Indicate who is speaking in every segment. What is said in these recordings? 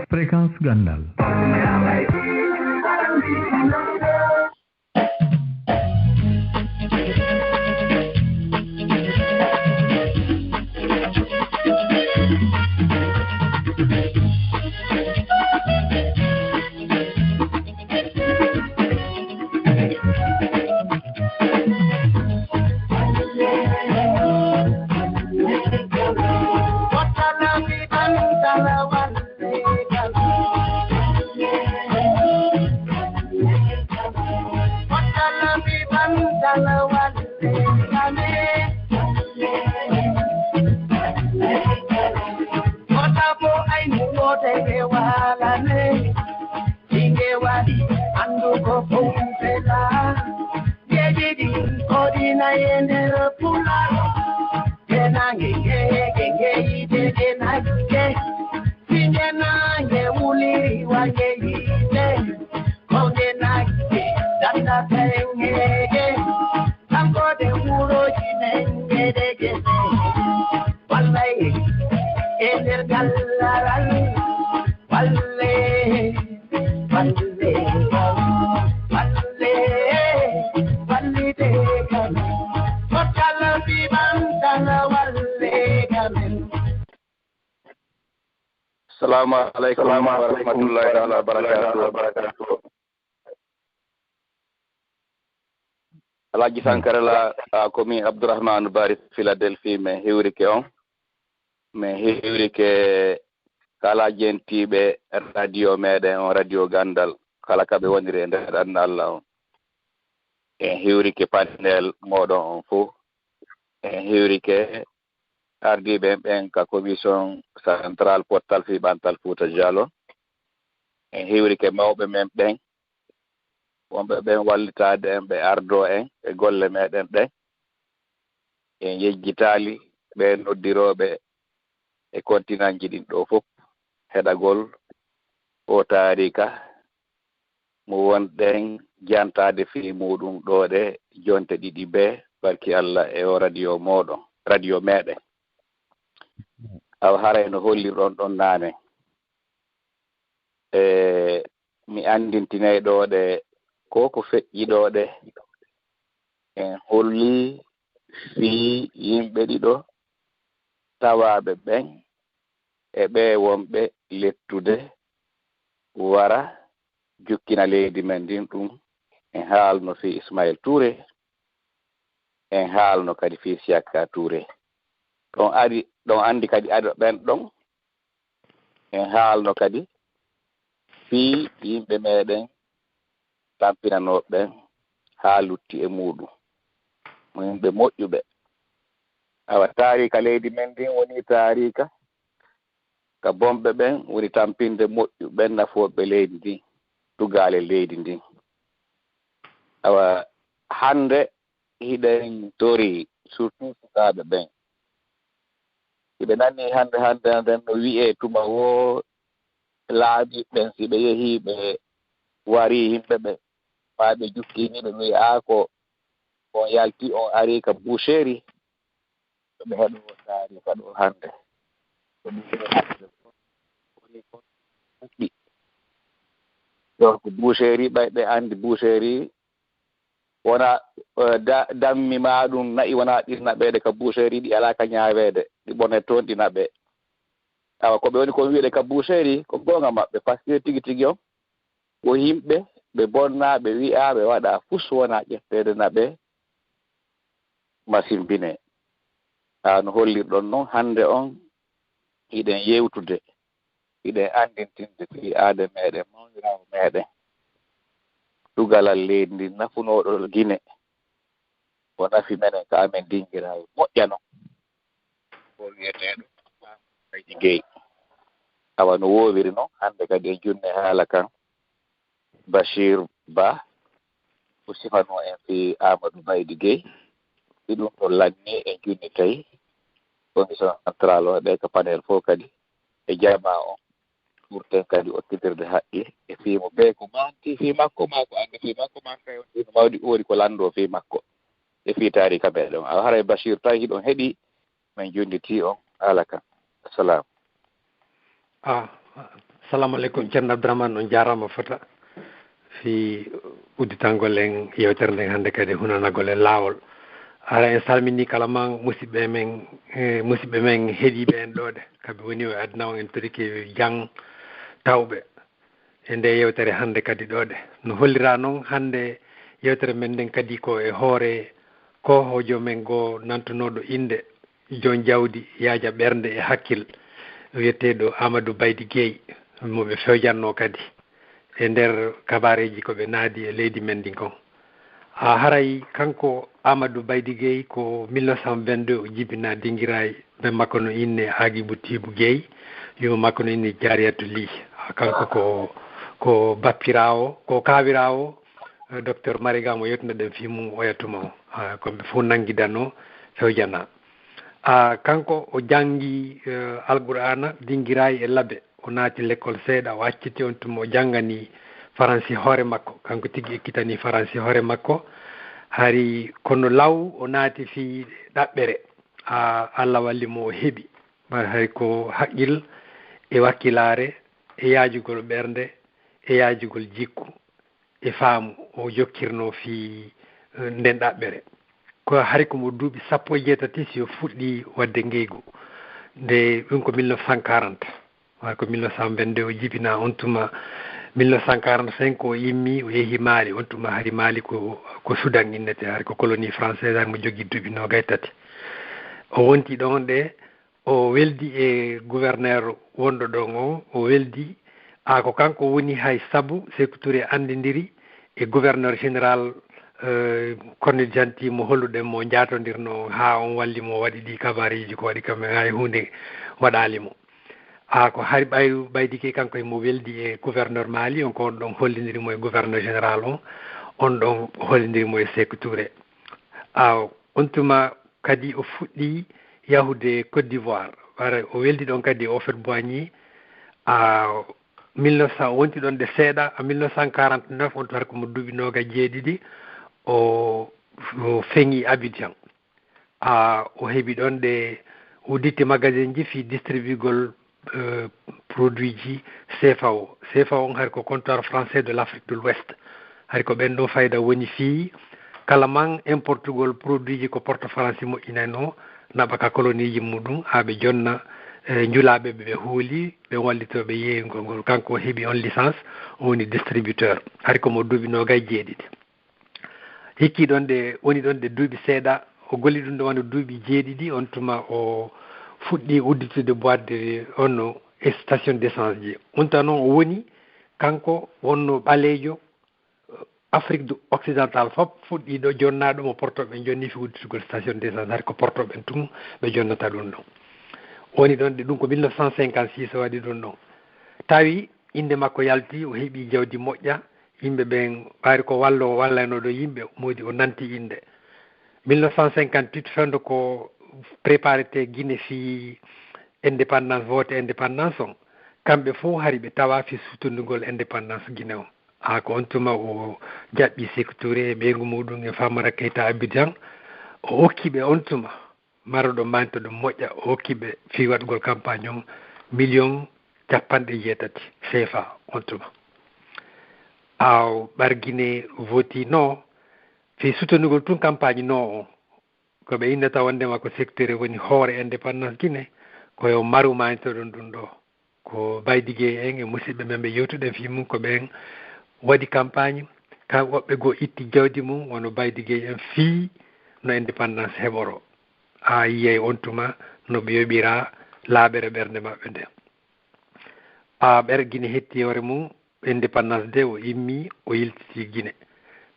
Speaker 1: Fréquence Gandal.
Speaker 2: Assalamu alaikum wa rahmatullahi wa barakatuh. Alaji Sankara la komi Abdourahmane Bari Philadelphie me hewrike on me hewrike kala jentiɓe radio meɗen on radio Gandal kala kaɓe woniri e nder anna Allah on en hewrike panel moɗon on fof en hewrike ardiɓe ɓen ka commission central portal fiɓantal Fouta Diallo en hewrike mawɓe men ɓen wonɓe ɓen wallitade en ɓe ardo en e golle meɗen ɗen en yejjitali ɓe noddiroɓe e continent ji ɗin ɗo fof heɗagol o taarika mo wonɗen jantade fi muɗum ɗo ɗe jonte ɗiɗi be barki Allah e o radio moɗon radio meɗen aw haray no hollirɗon ɗon naane mi andintinay ɗo ɗe ko feƴƴi ɗo ɗe en holli fii yimɓe ɗiɗo tawaɓe ɓen e ɓe wonɓe lettude wara jukkina leydi men ndin ɗum en haalno fi Ismail Touré en haalno kadi fi Siaka Touré ɗon andi kadi aɗo ɓen ɗon en haalno kadi fii yimɓe meɗen tampinanoɓe ɓen haa lutti e muɗum mo yimɓe moƴƴuɓe awa taarika leydi men ndin woni taarika ka bomɓe ɓen woni tampinde moƴƴuɓe nafoɓe leydi ndin tugale leydi ndin awa hande hiɗen tori surtout sukaɓe ɓen siɓe nani hande no wi'e tuma wo laabi ɓen siɓe yehi ɓe wari yimɓe ɓe maa ɓe jukkini ɓe wi ko on yalti on ari ka boucherie ɓe heɗo taarika ɗo hande donc boucherie ɓe andi boucherie wona dammi ma ɗum nayi wona ɗirna ɓeede ka boucherie ɗi ala ka ñaawede ɗi ɓone toon ɗi naɓe awa ko ɓe woni ko wiide ka boucherie ko gonga maɓɓe par ce que tigi tigi on ko yimɓe ɓe bonna ɓe wi'a ɓe waɗa fus wona ƴettede naɓe masimbine no hollirɗon noon hande on hiɗen yewtude hiɗen andintinde fi aade meɗen mawnirawo meɗen tugalal leydi ndi nafunoɗo Guinée ko nafi menen ko amen dingirawo moƴƴa noon ko wiyeteɗo Baydi Gueye awa no wowiri noon hande kadi e junne haala kan Bachir Ba o sifano en fi Amadou Baydi Gueye ɗum ɗo lanni e junni tawi commission central o ɓe ko panel fof kadi e jama on ɓurten kadi ottidirde haqqi e fiimo ɓe ko manti fi makko ma ko ande fi makko ma kay no mawɗi oori ko lando fi makko e fi taarika meɗen awa haray Bachir tawi hiɗon heeɗi min junditi on alaka salam
Speaker 3: assalamu aleykum ceerno Abdourahmane on jarama fota fi udditangol en yewtere nden hannde kadi hunanagol e laawol ara en salmini kala man musidɓe men heeɗiɓe en ɗoɗe kamɓe woni o aduna on en toriki jang tawɓe e nde yewtere hannde kadi ɗoɗe no hollira noon hannde yewtere men nden kadi ko e hoore kohojo men goo nantunoɗo inde jon jawdi yaaja ɓernde e hakkil wiyeteɗo Amadou Baydy Guèye moɓe fewjanno kadi e nder kabareji koɓe naadi e leydi men ndin kon haray kanko Amadou Baydy Guèye ko 1922 o jibina dinguirayi ɓe makko no inne Agibou Tibou Guèye yo makko no inne Diariatou Ly kanko ko bappirawo ko kawirawo docteur Mariga mo yettunoɗen fi mum oyatuma o koɓe fof nanguidano fewjana kanko o janggi alqur'ana dinguirayi e labbe o naati l'école seeɗa o acciti on tuma o janggani faransi hoore makko kanko tigui ekkitani faransi hoore makko hari kono law o naati fi ɗaɓɓere Allah wallimo o heeɓi hay ko haqqil e wakkilare e yaajugol ɓernde e yaajugol jikku e faamu o jokkirno fi nden ɗaɓɓere ko hari komo duuɓi 17 si o fuɗɗi wadde ngeygu nde ɗum ko 1940 way ko 1922 o jibina on tuma 1945 o yimmi o yeehi Mali on tuma hari Mali ko Soudan innete hari ko colonie française har mo jogui duuɓi 23 o wonti ɗon ɗe o weldi e gouverneur wonɗo ɗon o weldi ko kanko woni hay sabu Sékou Touré andidiri e gouverneur général Colonel Janti mo holluɗen mo jatodirno ha on walli mo waɗi ɗi kabariji ko waɗi kam hay hunde waɗalimo ko hari Baydy Guèye kanko mo weldi e gouverneur Mali on ko on ɗon hollidirimo e gouverneur général on ɗon hollidirimo e Sékou Touré on tuma kadi o fuɗɗi yahude Côte d'Ivoire wara o weldi ɗon kadi o Houphouët-Boigny 1900 wonti ɗon de seeɗa 1949 on to har komo duuɓi 27 o feŋi Abidjan o heeɓi ɗon ɗe udditte magasin ji fi distribugol produit ji CFA on hari ko comptoir français de l'Afrique de l'Ouest hari ko ɓen ɗo fayda woni fi kala man importugol produit ji ko porte français moƴƴinano naɓa ka colonie ji muɗum ɓe jonna njulaɓe ɓe huuli ɓe wallitoɓe yeeyngol ngol kanko heeɓi on licence o woni distributeur hari komo duuɓi 27 hikki ɗon ɗe woni ɗon ɗe duuɓi seeɗa o golli ɗum ɗo wano duuɓi 7 on tuma o fuɗɗi udditude boîte onno station d' essence ji on tan noon o woni kanko wonno ɓaleejo Afrique occidentale fof fuɗɗi ɗo jonnaɗo mo portoɓe jonni fi udditugol station d' essence har ko portoɓe tun ɓe jonnata ɗum ɗon woni ɗon ɗe ɗum ko 1956 o waɗi ɗum ɗon tawi inde makko yalti o heeɓi jawdi moƴƴa yimɓe ɓen ɓaari ko wallanoɗo yimɓe modi o nanti inde 1958 fewde ko préparé te Guinée fi indépendance vote indépendance on kamɓe fof hari ɓe tawa fi sutundugol indépendance Guinée on ko on tuma o jaɓɓi Sékou Touré e ɓeygu muɗum e Famara Keita Abidjan o hokkiɓe on tuma maroɗo manto ɗum moƴƴa o hokkiɓe fi waɗgol campagne on 1,8 CFA on tuma ɓarguine voti no fi sutonugol tun campagne no on ko ɓe innata wondema ko secteur woni hoore indépendance Guinée koyo maru mantoɗon ɗum ɗo ko Baydy Guèye en e musidɓe men ɓe yewtuɗen fi mum ko ɓen waɗi campagne ka woɓɓe goo itti jawdi mum wono Baydy Guèye en fii no indépendance heɓoro yiyey on tuma no ɓe yoɓira laaɓere ɓernde maɓɓe nde ɓer Guinée hetti hoore mum indépendance de o immi o yiltiti Guinée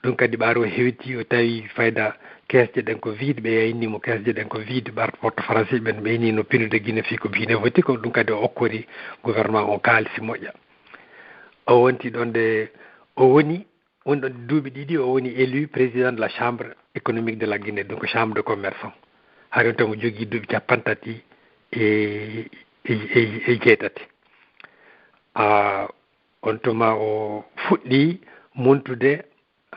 Speaker 3: ɗum kadi ɓaaro o hewti o tawi fayda keesje ɗen ko vide ɓe yaynimo keesje ɗen ko vide ɓar porte français ɓen ɓe yini no pinude Guinée fi ko Guinée woti ko ɗum kadi o okkori gouvernement o kaalisi moƴƴa o wonti ɗon nde o woni ɗon duuɓi ɗiɗi o woni élu président de la chambre économique de la Guinée donc chambre de commerce on hari on tamo jogui duuɓi 30 e jeetati on tuma o fuɗɗi montude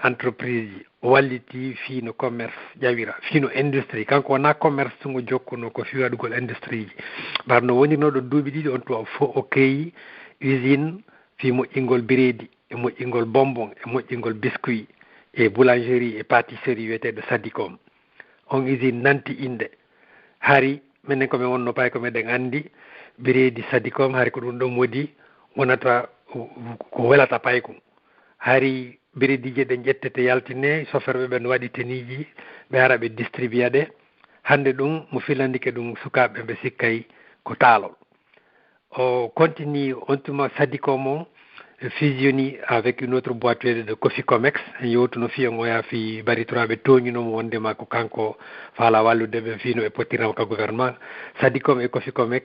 Speaker 3: entreprise ji walliti fino commerce ƴawira fino industrie kanko wona commerce tungo jokkuno ko fi waɗugol industrie ji mbar no wonirnoɗo duuɓi ɗiɗi on tuma fof o keeyi usine fi moƴƴingol biredi e moƴƴingol bonbon e moƴƴingol biscuit e boulangerie e pâtisserie wiyeteɗo Sadicom on usine nanti inde hari minen komin wonno pay ko meɗen anndi biredi Sadicom hari ko ɗum ɗon woodi wonata ko welata payko hari biredije ɗen ƴettete yaltine soferɓe ɓen waɗi teniji ɓe ara ɓe distribua ɗe hande ɗum mo filandike ɗum sukaɓe ɓe sikkay ko taalol o continue on tuma Sadicom o fusionni avec une autre boîte de Coffee Comex en yewtuno fiyon o ya fi baritroɓe toñunomo wondema ko kanko faala wallude ɓe fino e pottirama ka gouvernement Sadicom et Coffee Comex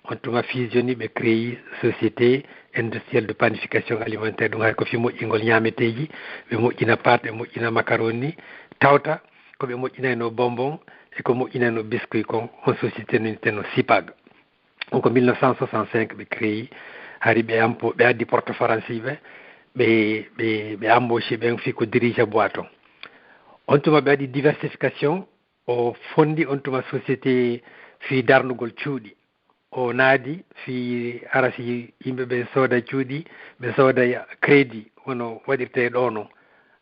Speaker 3: on tuma fusionni ɓe créé société industrielle de panification alimentaire ɗum hay ko fi moƴƴingol ñameteji ɓe moƴƴina pâte ɓe moƴƴina macaroni tawta koɓe moƴƴinayno bonbon e ko moƴƴinayno biscuit kon on société noniteno SIPAG on ko 1965 ɓe créé hari ɓe addi porte français ɓe embauché ɓen fi ko dirige boîte on tuma ɓe waɗi diversification o fondi on tuma société fi darnugol cuuɗi o naadi fi arasi yimɓe ɓe sooda cuuɗi ɓe sooda crédit wono waɗirte ɗo no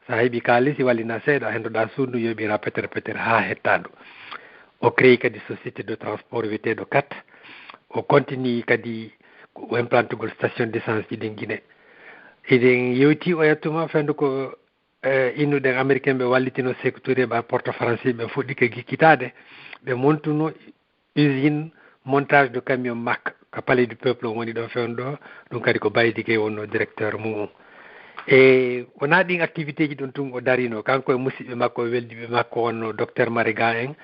Speaker 3: so heeɓi kaalisi wallina seeɗa hendoɗa suudu yoɓira petere petere ha hettaɗo o créé kadi société de transport wiyeteɗo 4 o continue kadi o implantugol station d' essence ji ɗin Guinée eɗen yewti o yettuma fendu ko innuɗen américain ɓe wallitino Sékou Touré ɓa porte français ɓe fuɗɗi ke gikkitade ɓe montuno usine montage de camion Mack ko palais du peuple o woni ɗon fewn ɗo ɗum kadi ko Baydigué wonno directeur mum e wona ɗin activité ji ɗon tun o darino kanko e musidɓe makko e weldiɓe makko wonno docteur Mariga en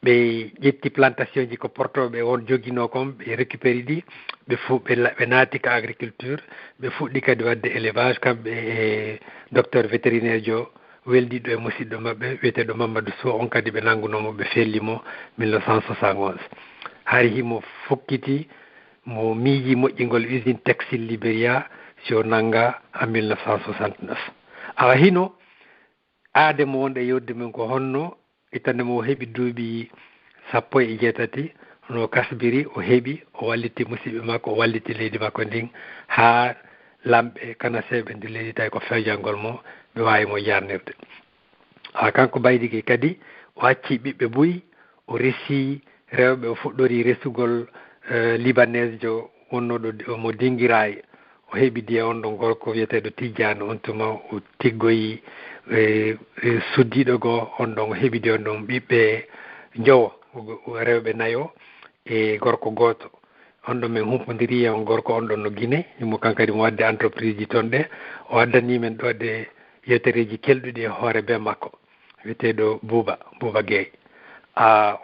Speaker 3: ɓe ƴetti plantation ji ko portoɓe on joguino kon ɓe récupéri ɗi ɓe naati ka agriculture ɓe fuɗɗi kadi wadde élevage kamɓe e docteur vétérinaire jo weldiɗo e musidɗo maɓɓe wiyeteɗo Mamadou Sow on kadi ɓe nanngunomo ɓe fellimo 1971 hari himo fokkiti mo miiji moƴƴingol usine textile Libéria si o nannga en 1969 awa hino aade mo wonɗe yewde men ko honno itande mo o heɓi duuɓi 17 no kasbiri o heɓi o walliti musidɓe makko o walliti leydi makko ndin haa lamɓe kanaseɓe nde leydi tawi ko fewjangol mo ɓe wawi mo yarnirde kanko Baydigué kadi o acci ɓiɓɓe buyi o resi rewɓe o fuɗɗori resugol libanaise jo wonnoɗo mo dinguirayi o heɓi diya on ɗon gorko wiyeteɗo Tidiane on tuma o tiggoyi suddiɗo goo on ɗon o heɓi diya on ɗon ɓiɓɓe jowo rewɓe nayo e gorko goto on ɗon min humpodiri on gorko on ɗon no Guinée imo kankadi mo wadde entreprise ji toon ɗe o addani men ɗo de yewtereji kelɗuɗi e hoore be makko wiyeteɗo Bouba Gueye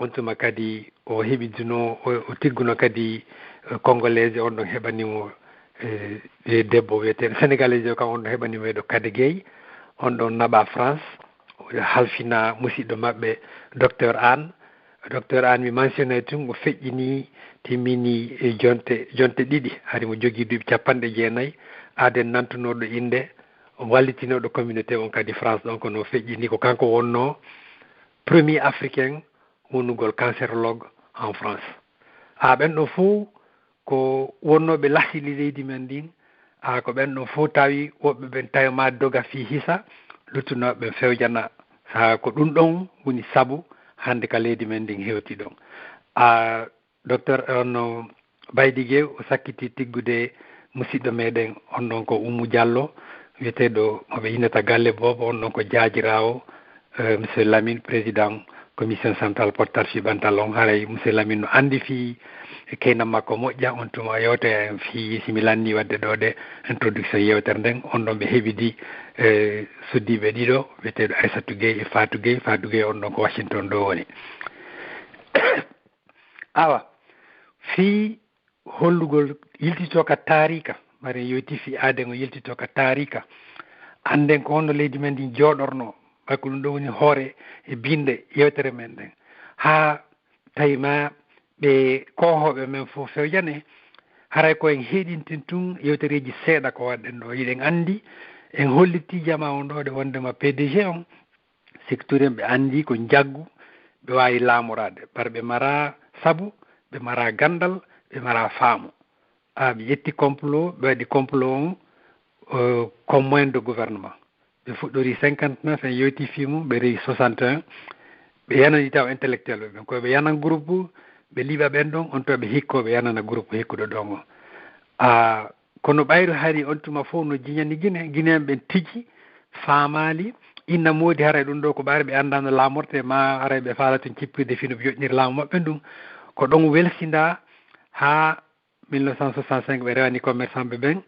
Speaker 3: on tuma kadi o heɓiduno o tigguno kadi congolaise on ɗon heɓanimo debbo wiyeteɗo sénégalais o kam on ɗon heɓanimo ɗo Kade Gueye on ɗon naɓa France halfina musidɗo maɓɓe docteur Anne mi mentionné tun o feƴƴini timmini jonte ɗiɗi hari mo jogui duuɓi 90 aden nantunoɗo inde wallitinoɗo communauté on kadi France ɗon kono feƴƴini ko kanko wonno premier africain wonnugol cancérologue en France ɓen ɗo fo ko wonnoɓe lasili leydi men ndin ko ɓen ɗo fo tawi woɓɓe ɓen tawi ma doga fi hisa luttunoɓe fewjana ko ɗum ɗon woni saabu hande ka leydi men ndin hewti ɗon docteur on Baydigué o sakkiti tiggude musidɗo meɗen on ɗon ko Oumou Diallo wiyeteɗo moɓe innata galle bobo on ɗon ko jaajirawo monsieur Lamine président commission centrale portage ɓantal on haray monsieur Lamine no andi fi keynam makko moƴƴa on tuma yewte fi simi lanni wadde ɗo de introduction yewtere nden on ɗon ɓe heɓidi suddiɓe ɗiɗo wiyeteɗo Aissatou Gueye e Fatou Gueye on ɗon ko Washington ɗo woni awa fi hollugol yiltito ka taarika mare yewti fi aaden o yiltito ka taarika anden ko honno leydi men ndi jooɗorno hakko ɗum ɗo woni hoore e binde yewtere men ɗen ha tawi ma ɓe kohoɓe men fof fewjane haray ko en heeɗinten tun yewtereji seeɗa ko waɗɗen ɗo yiɗen andi en holliti jama on ɗo de wondema PDG on secteur ɓe andi ko jaggu ɓe wawi laamorade par ɓe mara sabu ɓe mara gandal ɓe mara faamu ɓe ƴetti complot ɓe waɗi complot on comme moyen de gouvernement ɓe fuɗɗori 59 en yewti fimum ɓe rewi 61 ɓe yanani taw intellectuel ɓe ɓen koɓe yanan groupe ɓe liiɓa ɓen ɗon on to ɓe hikkoɓe yanana groupe hikkuɗo ɗon o kono ɓayru hari on tuma fof no jiñani guinéen ɓen tigi faamali inna moodi hara ɗum ɗo ko ɓaari ɓe anndano laamorte ma ara ɓe faala tun cippirde fino ɓe yoƴniri laamu maɓɓe ɗum ko ɗon welsinda haa 1965 ɓe rewani commerçant ɓe ɓen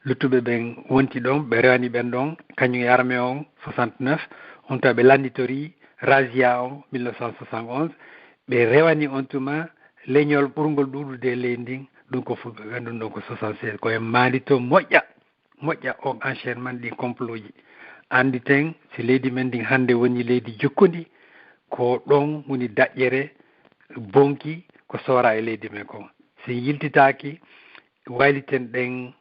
Speaker 3: luttuɓe ɓen wonti ɗon ɓe rewani ɓen ɗon kañum e armé on 69 on tawa ɓe landitori rasia on 1971 ɓe rewani on tuma leñol ɓurgol ɗuɗude e leydi ndin ɗum ko fulɓe ɓen ɗum ɗon ko 76 koye maandi to moƴƴa on enchaînement ɗi complot ji andi ten si leydi men ndin hannde woni leydi jukkundi ko ɗon woni daƴƴere bonki ko soora e leydi men ko si yiltitaki wayliten ɗen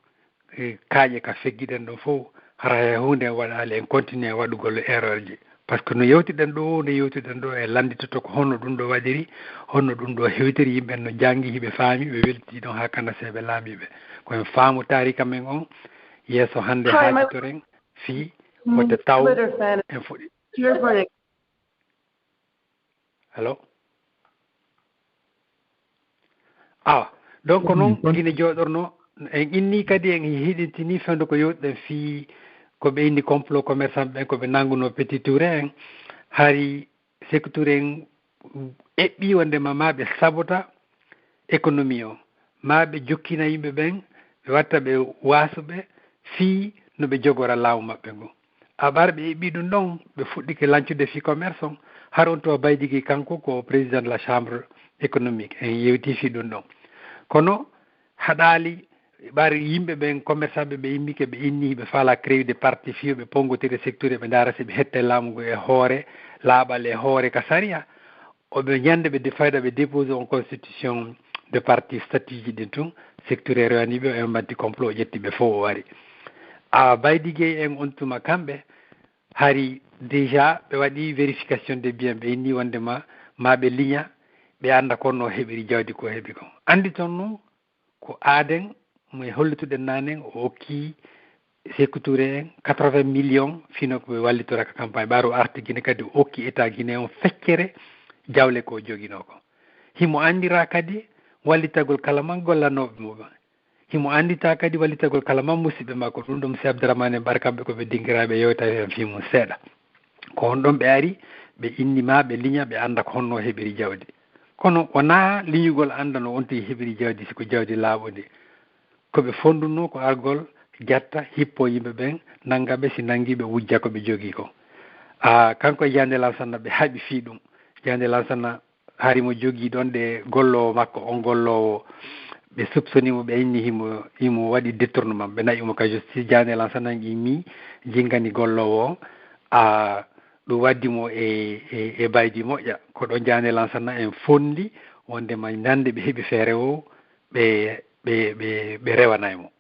Speaker 3: kaaƴe ka feggiɗen ɗon fof hara he hunde en waɗali en continue waɗugol erreur ji par ce que no yewtiɗen ɗo e landitoto ko honno ɗum ɗo waɗiri honno ɗum ɗo hewtiri yimɓe no janggi hiɓe faami ɓe welti ɗon ha kanda seɓe laamiɓe koyen faamu tarika men on yeeso hannde haajitoren fii wonde taw en fuɗi allo donc noon guine jooɗorno en inni kadi en hiɗintini fewde ko yewɗiɗen fii ko ɓe inni complot commerçant ɓen ko ɓe nanguno petit touré en hari sékou touré en eɓɓi wondema ma ɓe sabota économie o ma ɓe jokkina yimɓe ɓen ɓe watta ɓe waasuɓe fii no ɓe jogora laamu maɓɓe ngo aɓar ɓe eɓɓi ɗum ɗon ɓe fuɗɗike lancude fii commerce on har on to Baydigui kanko ko président de la chambre économique en yewti fii ɗum ɗon kono haɗali ɓaari yimɓe ɓen commerçant ɓe ɓe immike ɓe inni ɓe faala créude parti fiyo ɓe pongotire secteur ɓe ndaara si ɓe hette laamu ngu e hoore laaɓal e hoore ka saria oɓe ñande ɓe fayda ɓe déposé en constitution de parti statut ji ɗin tun secteur e rewaniɓe o en mbaddi complot o ƴetti ɓe fof o wari Baydigui en on tuma kamɓe hari déjà ɓe waɗi vérification des biens ɓe inni wondema ma ɓe liña ɓe annda konno heɓiri jawdi ko heeɓi ko andi toon noon ko aaden mo hollituɗen nanen o hokki Sékou Touré en 80 millions fino ko ɓe wallitora ka campagne ɓaaro arti Guinée kadi o hokki état Guinée on feccere jawle ko joguino ko himo andira kadi wallitagol kala man gollanoɓe muɓe himo andita kadi wallitagol kala man musidɓe makko ɗum ɗum si Abdourahmane en ɓar kamɓe koɓe dinguiraɓe yewta hen fimum seeɗa ko on ɗon ɓe ari ɓe innima ɓe liña ɓe anda ko honno heɓiri jawdi kono wona liñugol andano wonti heɓiri jawdi siko jawdi laaɓodi koɓe fondunno ko argol jatta hippo yimɓe ɓen nangaɓe si nangiɓe wujja koɓe jogui ko kanko e Yandé Lansana ɓe haaɓi fii ɗum Yandé Lansana harimo jogui ɗon ɗe gollowo makko on gollowo ɓe soupçonimo ɓe inni himo waɗi détournement ɓe naƴimo ka justice Yandé Lansana immi jinggani gollowo o ɗum waddimo e baydi moƴƴa ko ɗo Yandé Lansana en fondi wondema nande ɓe heeɓi feere o ɓe rewanaymo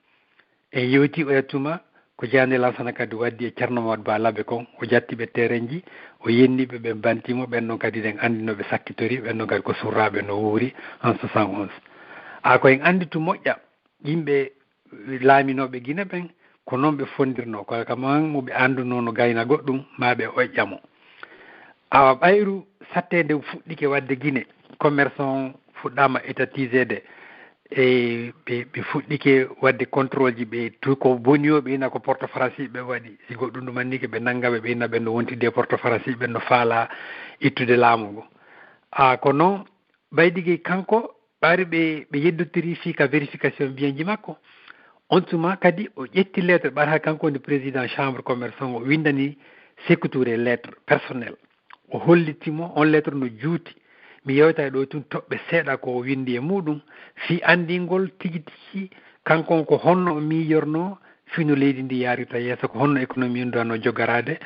Speaker 3: en yewti o yettuma ko Yandé Lansana kadi waddi e Ceerno Mamadou Ba Labe kon o jattiɓe terrain ji o yenniɓe ɓe bantimo ɓen ɗon kadi ɗen andinoɓe sakkitori ɓen ɗon kadi ko surraɓe no wuuri en 71 ko en anditu moƴƴa yimɓe laaminoɓe Guinée ɓen ko noon ɓe fondirno kono kaman moɓe anduno no gayna goɗɗum ma ɓe oƴƴamo ɓayru sattede fuɗɗike wadde Guinée commerçant fuɗɗama étatisede e ɓe fuɗɗike wadde contrôle ji ɓe tout ko boniyoɓe ina ko porte français ɓe waɗi si goɗɗum ɗumannike ɓe nanggaɓe ɓe ina ɓen no wontide porte français ɓen no faala ittude laamu ngu ko noon Baydigui kanko ɓaari ɓe yeddotiri fii ka vérification bien ji makko on tuma kadi o ƴetti lettre ɓaata ha kanko woni président chambre commerçant o windani Sékou Touré lettre personnel o hollitimo on lettre no juuti mi yewta ɗo tun toɓɓe seeɗa ko windi e muɗum fi andingol tigi tigi kankon ko honno o miijorno fino leydi ndi yarita yeeso ko honno économie ndano jogarade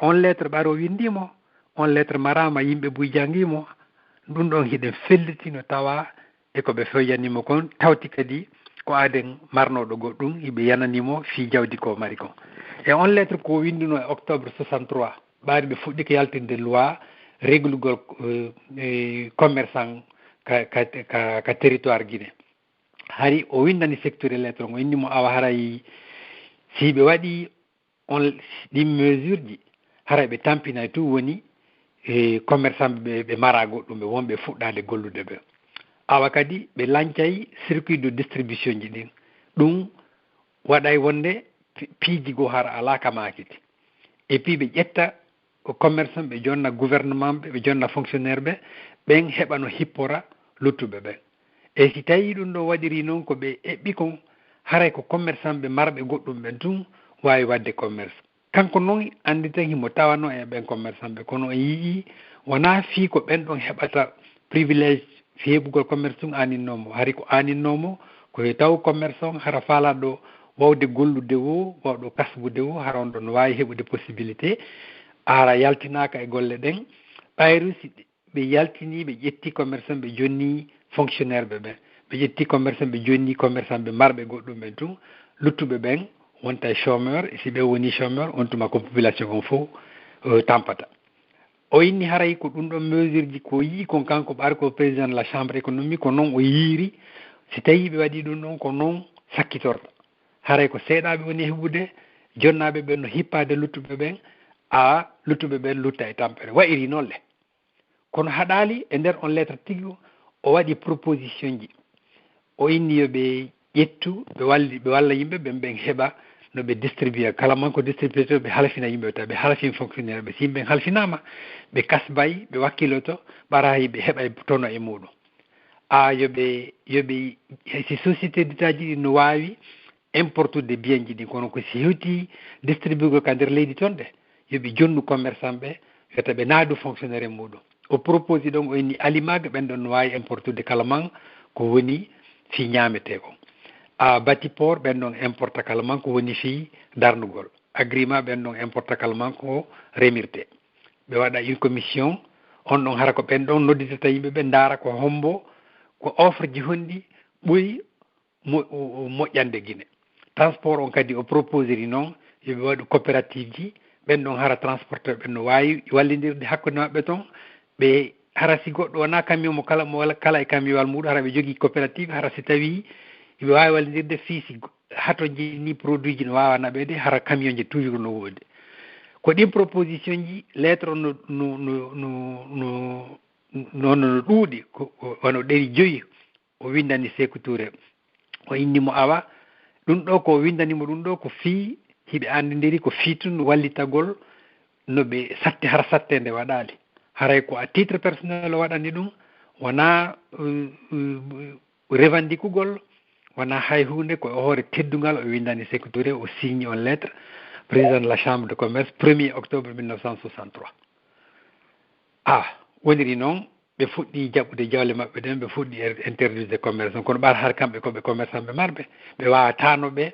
Speaker 3: on lettre ɓaaro o windimo on lettre marama yimɓe buy jangimo ɗum ɗon hiɗen fellitino tawa e ko ɓe fewjanimo kon tawti kadi ko aden marnoɗo goɗɗum hiɓe yananimo fi jawdi ko mari kon e on lettre ko windino e octobre 63 ɓaari ɓe fuɗɗi ko yaltinde loi régulugol commerçant ka territoire Guinée hari o windani secteur lettre o inni mo awa haray si ɓe waɗi on ɗi mesure ji haray ɓe tampina tout woni commerçant ɓe mara goɗɗum ɓe wonɓe fuɗɗade gollude ɓe awa kadi ɓe lancay circuit de distribution ji ɗin ɗum waɗay wonde piiji goo hara ala ka makiti et puis ɓe ƴetta commerçant ɓe jonna gouvernement ɓe jonna fonctionnaire ɓe ɓen heɓa no hippora luttuɓe ɓen e si tawi ɗum ɗo waɗiri noon ko ɓe eɓɓi kon haray ko commerçant ɓe marɓe goɗɗum ɓen tun wawi wadde commerce kanko noon andi tan himo tawano e ɓen commerçant ɓe kono en yii wona fii ko ɓen ɗon heɓata privilège fi heɓugol commerce tun aninnomo hari ko aninnomo koye taw commerçant hara faalaɗo wawde gollude wo wawɗo kasbude wo hara on ɗo no wawi heɓude possibilité ara yaltinaka e golle ɗen ɓayru si ɓe yaltini ɓe ƴetti commerçant ɓe jonni fonctionnaire ɓe ɓen ɓe ƴetti commerçant ɓe jonni commerçant ɓe marɓe goɗɗum ɓen tun luttuɓe ɓen wonta e chômeur si ɓe woni chômeur on tuma ko population on fof tampata o inni haray ko ɗum ɗon mesure ji ko yii kon kanko ɓaari ko président de la chambre économique ko noon o yiiri si tawi ɓe waɗi ɗum ɗon ko noon sakkitorta haray ko seeɗaɓe woni heɓude jonnaɓe ɓen no hippade luttuɓe ɓen a luttuɓe ɓen lutta e tampere wayiri noon le kono haɗali e nder on lettre tigi o waɗi proposition ji o inni yoɓe ƴettu ɓe walla yimɓe ɓen heɓa no ɓe distribue kala man ko distributeur ɓe halfina yimɓe taw ɓe halfin fonctionnaire ɓe si yimɓe halfinama ɓe kasbay ɓe wakkiloto ɓara ɓe heɓa tono e muɗum a yoɓe si société d'état ji ɗi no wawi importude bien ji ɗi kono ko si hewti distribuego ka nder leydi toon de yoɓe jonnu commerçant ɓe yota ɓe naadu fonctionnaire e muɗum o propose ɗon o inni alimaga ɓen ɗon no wawi importude kala man ko woni fi ñamete ko a bati port ɓen ɗon importa kala man ko woni fi darnugol agrément ɓen ɗon importa kala man ko remirte ɓe waɗa une commission on ɗon hara ko ɓen ɗon nodditata yimɓe ɓe ndaara ko hombo ko offre ji honɗi ɓoyi moƴƴande Guinée transport on kadi o proposeri noon yoɓe waɗu coopérative ji ɓen ɗon hara transporteur ɓen no wawi wallidirde hakkude maɓɓe toon ɓe hara si goɗɗo wona camion mo kala e camion muɗum hara ɓe jogui coopérative hara si tawi ɓe wawi wallidirde fiisi hato jini produit ji no wawa naɓede hara camion ji toujours no woodi ko ɗin proposition ji lettre o no ɗuuɗi wono ɗeri joyi o windani Sékou Touré o innimo awa ɗum ɗo ko windanimo ɗum ɗo ko fii hiɓe andidiri ko fiitun wallitagol no ɓe satti hara sattede waɗali haray ko à titre personnel o waɗani ɗum wona revendikugol wona hay hunde ko hoore teddugal o windani Sékou Touré o signe on lettre président de la chambre de commerce 1er octobre 1963 woniri noon ɓe fuɗɗi jaɓɓude jawle maɓɓe ɗen ɓe fuɗɗi interdire commerce kono ɓaata har kamɓe koɓe commerçant ɓe marɓe ɓe wawatano ɓe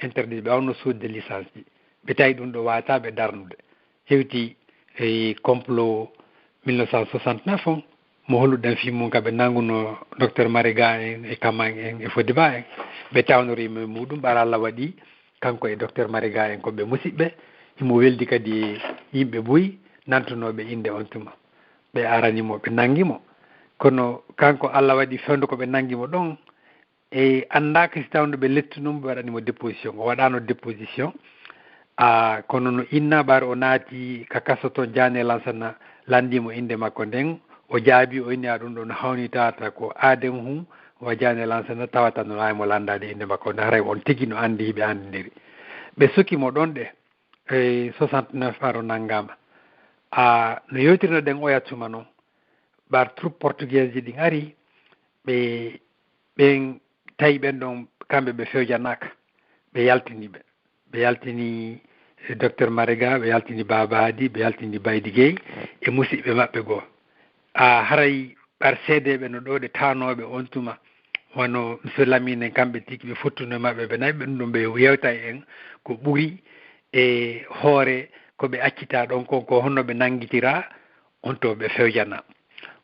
Speaker 3: interdire ɓe wawno sudde licence ji ɓe tawi ɗum ɗo wawata ɓe darnude hewti e complot 1969 on mo holluɗen fi mum kaɓe nanguno docteur Mariga en e Kaman en e Fodiba en ɓe tawnorima muɗum ɓara Allah waɗi kanko e docteur Mariga en koɓe musidɓe himo weldi kadi yimɓe boyi nantunoɓe inde on tuma ɓe aranimo ɓe nanguimo kono kanko Allah waɗi fewde koɓe nanguimo ɗon e andaka si tawno ɓe lettunomo ɓe waɗanimo déposition o waɗano déposition kono no inna ɓaari o naati ka kaso toon Diané Lansana landimo inde makko nden o jaabi o inni ɗum ɗo no hawni tawata ko Adem Hum wa Diané Lansana tawata no wawi mo landade inde makko nde haray on tigui no andi hiɓe andidiri ɓe sukimo ɗon ɗe e 69 aro nanggama no yewtirno ɗen oyat suma noon ɓar troupe portugaise ji ɗin ari ɓen tawi ɓen ɗon kamɓe ɓe fewjanaka ɓe yaltini docteur Mariga ɓe yaltini Baba Hadi ɓe yaltini Baydi Gueye e musidɓe maɓɓe goo haray ɓar seedeɓe no ɗo ɗe tanoɓe on tuma wono monsieur Lamine en kamɓe tigi ɓe fottuno maɓɓe ɓe nayi ɓe ɗum ɗo ɓe yewta en ko ɓuuri e hoore koɓe accita ɗon ko honno ɓe nanguitira on to ɓe fewjana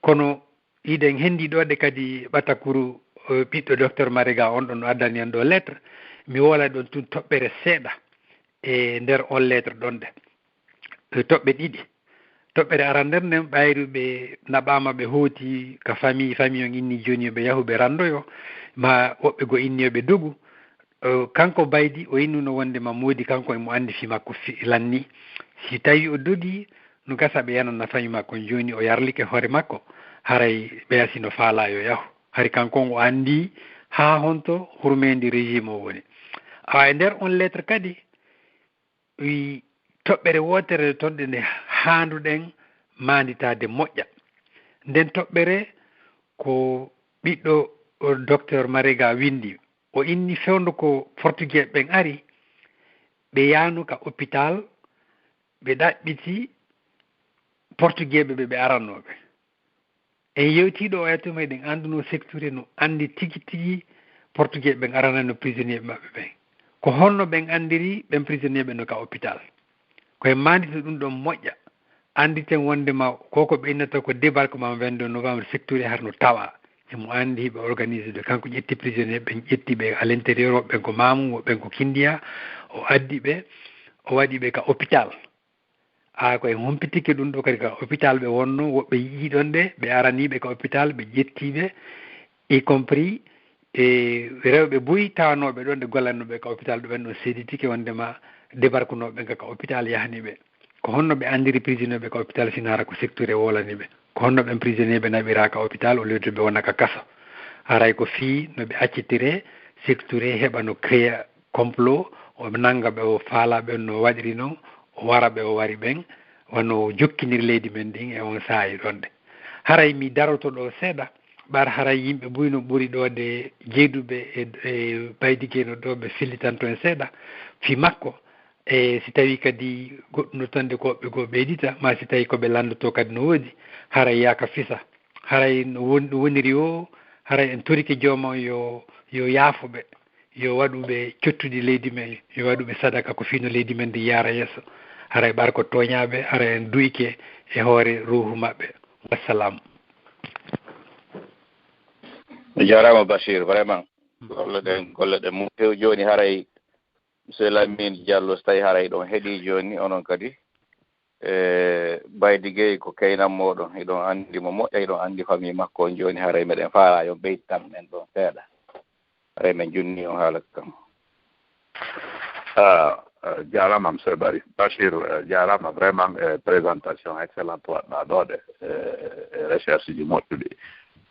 Speaker 3: kono iɗen hendi ɗo ɗe kadi ɓatakuru ɓiɗɗo docteur Mariga on ɗon addani en ɗo lettre mi wola ɗon tun toɓɓere seeɗa e nder on lettre ɗon ɗe toɓɓe ɗiɗi toɓɓere arandere nden ɓayruɓe naɓama ɓe hooti ka famille on inni joni ɓe yahu ɓe randoyo ma woɓɓe go inniyoɓe dogu kanko baydi o innuno wondema moodi kanko emo andi fi makko lanni si tawi o dogi no gasa ɓe yanana famille makko joni o yarlike hoore makko haray ɓe yasino faala yo yahu hari kanko o andi ha honto hurmendi régime o woni awa e nder on lettre kadi wi toɓɓere wotere tonɗe nde handuɗen manditade moƴƴa nden toɓɓere ko ɓiɗɗo docteur Mariga windi o inni fewndo ko portugais ɓen ari ɓe yaanu ka hôpital ɓe ɗaɓɓiti portugais ɓe arannoɓe en yewtiɗo o yettumo eɗen anduno secteur no andi tigi portugais ɓen aranano prisonnier maɓɓe ɓen ko honno ɓen andiri ɓen prisonnier ɓe no ka hôpital koye mandita ɗum ɗon moƴƴa anditen wondema koko ɓe innata ko débarquement 22 novembre secteur harno tawa emo andi ɓe organisé de kanko ƴetti prisonnier ɓen ƴetti ɓe à l' intérieur woɓɓen ko mamum woɓɓen ko kindiya o addi ɓe o waɗi ɓe ka hôpital koye humpitike ɗum ɗo kadi ka hôpital ɓe wonno woɓɓe yiiɗon ɗe ɓe araniɓe ka hôpital ɓe ƴettiɓe y compris e rewɓe boyi tawanoɓe ɗon ɗe gollannoɓe ka hôpital ɗo ɓen ɗon seeditike wondema débarquenoɓe ka hôpital yahaniɓe ko honno ɓe andiri prisonnier ɓe ka hôpital sinara ko secteur wolaniɓe ko honno ɓen prisonnier ɓe naɓira ka hôpital au lieu de ɓe wona ka kaso haray ko fii no ɓe accitire secteur heɓa no créa complot o nanga ɓe o faala ɓen no waɗiri noon o wara ɓe o wari ɓen wono jokkinir leydi men ɗin e on saayi ɗon de haray mi daroto ɗo seeɗa ɓar haray yimɓe ɓuyno ɓuri ɗo de jeyduɓe e baydigueno ɗo ɓe fillitanto en seeɗa fi makko e si tawi kadi goɗɗum no tande ko ɓe go ɓeydita ma si tawi koɓe landoto kadi no woodi haray yaaka fisa haray no woniri o haray en torike jooma yo yaafoɓe yo waɗuɓe cottude leydi men yo waɗuɓe sadaka ko fino leydi men ndi yaara yesso haray ɓar ko toñaɓe haray en duyke e hoore ruhu maɓɓe wassalamu
Speaker 2: jarama Bachir vraiment golle ɗen mum few joni haray monsieur Lamine Diallo so tawi haray ɗon heeɗi joni onon kadi Baydi Gueye ko kaynam moɗon eɗon andi mo moƴƴa eɗon andi famille makko on joni haray meɗen faala yo ɓeytan men ɗon seeɗa haray men junni on haala kam
Speaker 1: jarama monsieur Bachir jarama vraiment présentation excellente waɗɗa ɗo ɗe recherche ji moƴƴuɗi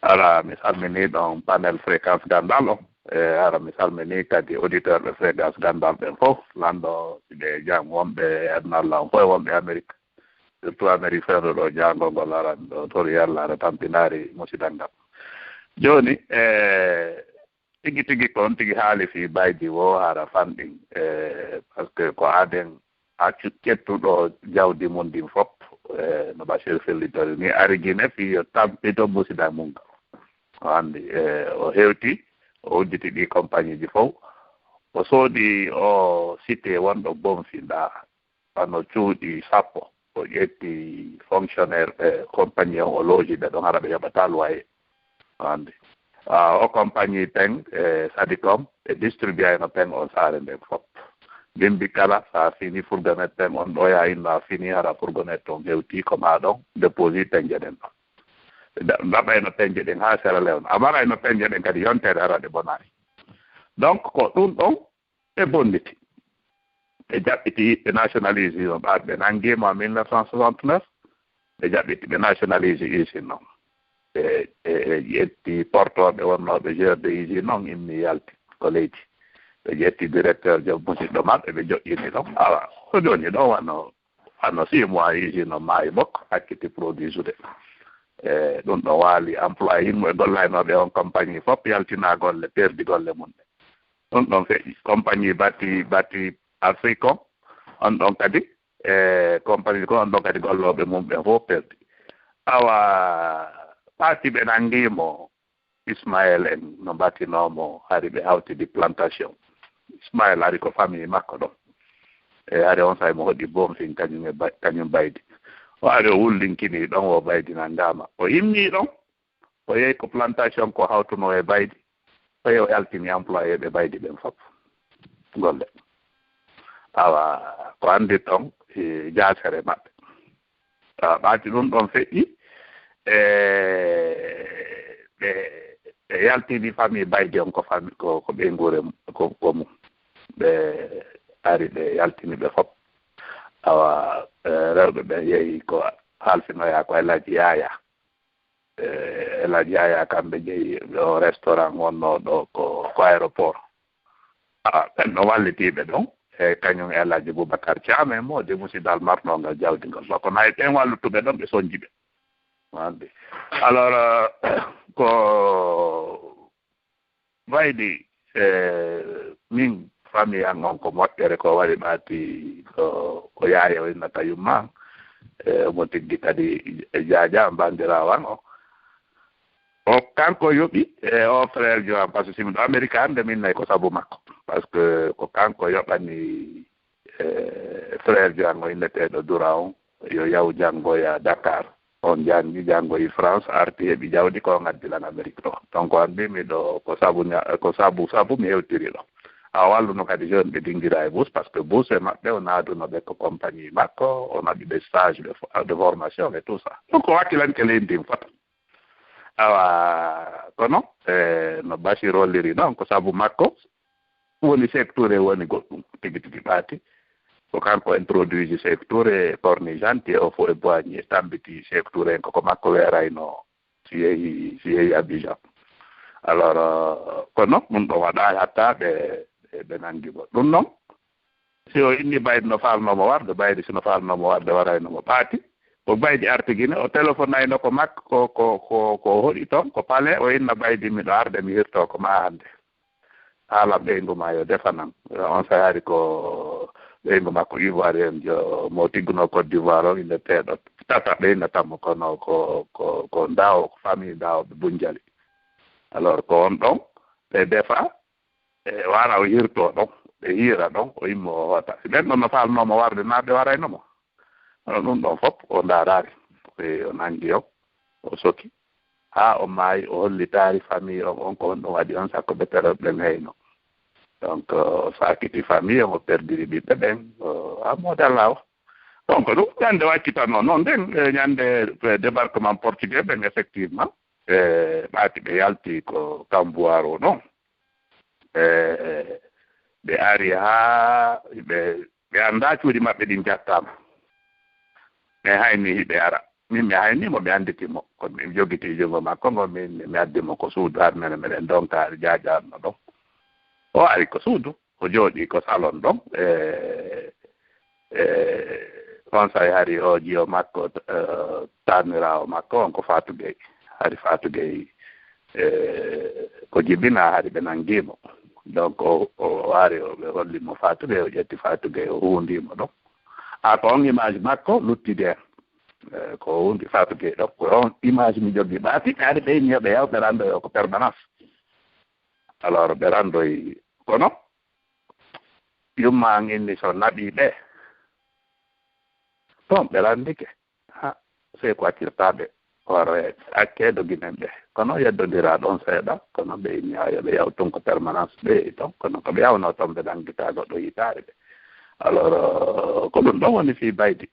Speaker 1: ara mi salmini ɗon panel fréquence gandal o ara mi salmini kadi auditeur ɓe fréquence gandal ɓen fof lanɗo ɓe jang wonɓe adnallah on fof wonɓe Amérique surtout Amérique feewɗo ɗo jangol ngol aran ɗo tori yalla ara tampinari musidal ngal joni tigi ko on tigi haali fi baydi wo hara fanɗin par ce que ko aden accu ƴettuɗo jawdi mum ndin fof no Bachir fellitori ni ari guine fi yo tampito musidal mum ngal o anndi o hewti o udditi ɗi compagnie ji fof o soodi o cité wonɗo Bomfinɗa wano cuuɗi sappo o ƴetti fonctionnaire ɓe compagnie on o looji ɓe ɗon hara ɓe yoɓata loyer o anndi o compagnie peng Sadicom ɓe distribué no peng on saare nden fof bimbi kala sa fini fourgonnette peng on ɗo ya inno a fini hara fourgonnette on hewti ko ma ɗon déposi peñje ɗen ɗon ɗaɓayno peñje ɗen ha sera lewno amarayno peñje ɗen kadi yontere ara ɗe bonani donc ko ɗum ɗon ɓe bonniti ɓe jaɓɓiti ɓe nationalise no ɓaɓe nanguima 1969 ɓe jaɓɓiti ɓe nationalise usine noon ɓe ƴetti portoɓe wonnoɓe geur de usine noon immi yalti ko leydi ɓe ƴetti directeur jo musidɗo maɓɓe ɓe joƴƴini ɗon awa ko joni ɗon wano 6 mois usine o maayi makko hakkiti produit sude ɗum ɗo waali employé yimɓe gollaynoɓe on compagnie fof yaltina golle perdi golle mum ɗe ɗum ɗon feƴƴi compagnie batti Africon on ɗon kadi compagnie ko on ɗon kadi golloɓe mum ɓe fof perdi awa ɓaati ɓe nanngimo Ismaël en no mbattinomo hari ɓe hawtidi plantation Ismaël ari ko famille makko ɗon ari on sahi mo hoɗi Bomfin kañum baydi o ari o wullinkini ɗon o baydi nanngama o yimmi ɗon o yehi ko plantation ko hawtuno e baydi o yehi o yaltini employé ɓe baydi ɓen fof golle awa ko andi ton jaasere maɓɓe ɓaati ɗum ɗon feƴƴi ɓe yaltini famille baydi on ko famille ko ɓeygure ko mum ɓe ari ɓe yaltini ɓe fof awa rewɓe ɓe yehi ko halfinoya ko Elaji Yaya Elaji Yaya kamɓe jeyi o restaurant wonno ɗo ko aéroport ɓen ɗo wallitiɓe ɗon e kañum Elaji Boubacar Thiam e mo de musidal marnongal jawdi ngol ba kono hay ɓen wallutuɓe ɗon ɓe soñji ɓe wande alors ko waydi min famille an on ko moƴƴere ko waɗi ɓaati ko yaaya o innata yumma mo tiggi kadi jaaja bandirawan o kanko yoɓi o frère jo am par ce que simi ɗo Amérique hannde min nayi ko sabu makko par ce que ko kanko yoɓani frère jo an o inneteɗo Doura on yo yaw janngoya Dakar on janngoyi France arti heɓi jawdi ko ngaddilan Amérique ɗo donc anndi miɗo ko sabu mi hewtiri ɗo a walluno kadi jeune ɓe dingira e bus par ce que bus e maɓɓe o naaduno ɓe ko compagnie makko o naɓi ɓe stage de formation et tout ça donc o wakkilanke leydi fota awa kono no Bachir holliri noon ko sabu makko woni secteur e woni goɗɗum tigi tigi ɓaati ko kanko introduisi secteur e corni gentil o fof e boigny tambiti secteur en koko makko weerayno si yehi Abidjan alors kono ɗum ɗo waɗa hatta ɓe nanngimo ɗum noon si o inni baydi no falnomo warde baydi sino falnomo warde waraynomo ɓaati ko baydi artigine o téléphone ayno ko makko ko hoɗi toon ko palais o inna baydi miɗo arde mi hirto ko ma hannde haala ɓeyndu ma yo defanan on sahari ko ɓeyndu makko ivoirien jo mo tigguno Côte d'Ivoire o inneteɗo tata ɓeynatamo kono ko ndaw famille ndawɓe Bunjali alors ko on ɗon ɓe defa wara o hirto ɗon ɓe hiira ɗon o immo o hoota si ɓen ɗon no falnomo warde naɓe waraynomo ɗum ɗon fof o ndaarari o nangi o soki haa o maayi o hollitaari famille on ko on ɗon waɗi on sakko ɓe peroɓe ɓen heyno donc o sakiti famille on o perdiri ɓiɓɓe ɓen ha modalla o donc ɗum ñannde waccitano noon nden ñannde débarquement portugais ɓen effectivement ɓaati ɓe yalti ko Kambuwar o ɗon ɓe ari haa ɓe annda cuuɗi maɓɓe ɗin jattama mi hayni hiɓe ara min mi haynimo mi annditimo kono mi jogiti jungo makko ngo mi addimo ko suudu har mene meɗen donkaari jaajaarno ɗon o ari ko suudu o jooɗi ko salon ɗon on sahi hari o jiyo makko tarnirawo makko on ko Fatou Gueye hari Fatou Gueye ko jibina hari ɓe nanngimo donc o ari ɓe hollimo Fatou Gueye o ƴetti Fatou Gueye o hundimo ɗon ko on image makko luttide ko hundi Fatou Gueye ɗon ko on image mi jogii ɓaati ɓe ari ɓeyni yoɓe yaw ɓe randoyo ko permanence alors ɓe randoyi kono yumma an inni so naɓii ɓe toon ɓe ranndike sey ko accirtaaɓe hoore akkeeɗo ginen ɓe kono yeddondiraa ɗon seeɗa kono ɓe inni ha yoɓe yaw tun ko permanence ɓe toon kono ko ɓe yawnoo toon ɓe ɗanngitaa goɗɗo yitaare ɓe alors ko ɗum ɗon woni fii baydi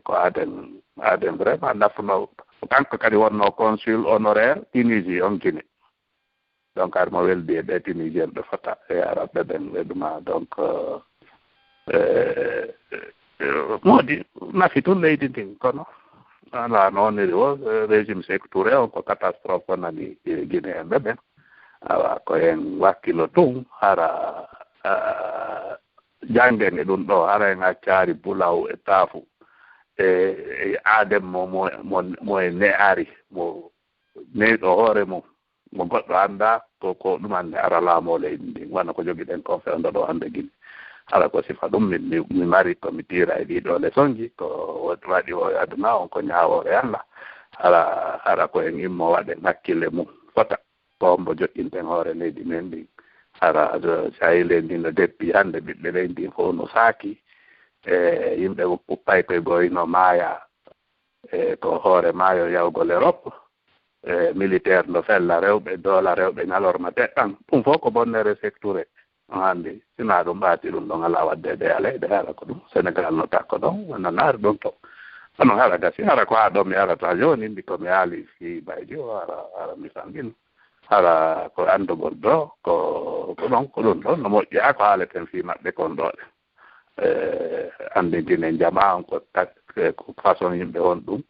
Speaker 1: ko aden vraiment nafuno kanko kadi wonno consul honoraire Tunisie on Guinée donc ar mo weldi e ɓe tunisien ɓe fota e araɓe ɓen ɓe ɗuma donc moodi nafi tun leydi ndin kono ala nooniri o régime Sékou Touré on ko catastrophe wonani Guinée en ɓe ɓen awa ko hen wakkilo tun hara jangen e ɗum ɗo hara en accaari Bulaw e Taafu e Adem mo e ne ari mo neyɗo hoore mum mo goɗɗo annda ko ɗum hannde ara laamoo leydi ndin wona ko jogiɗen conférence ɗo hannde Guinée hala ko sifa ɗum mi mari ko mi tiira e ɗiɗo leçon ji ko waɗi o aduna on ko ñaawoore Allah hara ko en immo waɗen hakkille mum fota ko mbo joƴƴinten hoore leydi men ndin hara sahile ndin no deppi hannde ɓiɓɓe leydi ndin fof no saaki e yimɓe uppay koye goyno maaya e ko hoore maayo yawgol Europe militaire no fella rewɓe doola rewɓe ñalorma teɗɗan ɗum fof ko bonnere secteur hande sina ɗum ɓaati ɗum ɗon ala waddede aleyde hara ko ɗum Sénégal no takko ɗon wonanaari ɗum to kono hara gasi hara ko haa ɗo mi arata joni ndi ko mi haali fi baydi o hara mi sangin hara ko anndugol ɗo ko ɗon ko ɗum ɗon no moƴƴa ko haaleten fi maɓɓe kon ɗoɗe anndintine jama on ko ko façon yimɓe on ɗum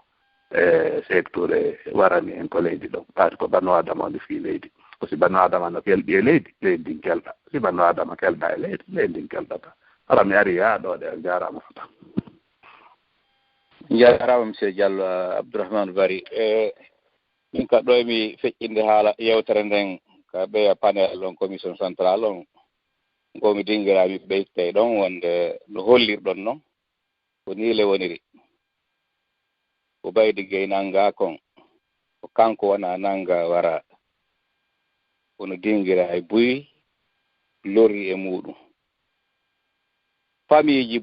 Speaker 1: secture warani en ko leydi ɗon ɓaati ko ɓanno adama onde fi leydi ko si ɓanno adama no kelɗi e leydi leydin kelɗa si ɓanno adama kelɗa e leydi leydin kelɗata hara mi ari haa ɗoɗe a jarama fota
Speaker 2: jarama monsieur Diallo Abdourahmane Bari min ka ɗo mi feƴƴinde haala yewtere nden ka ɓeya panel on commission central on ngomi dinguirami ɓeyte ɗon wonde no hollirɗon noon ko niile woniri ko Baydy Gueye nanga kon ko kanko wona nanga wara kono dinguira e Buy lori e muɗum famille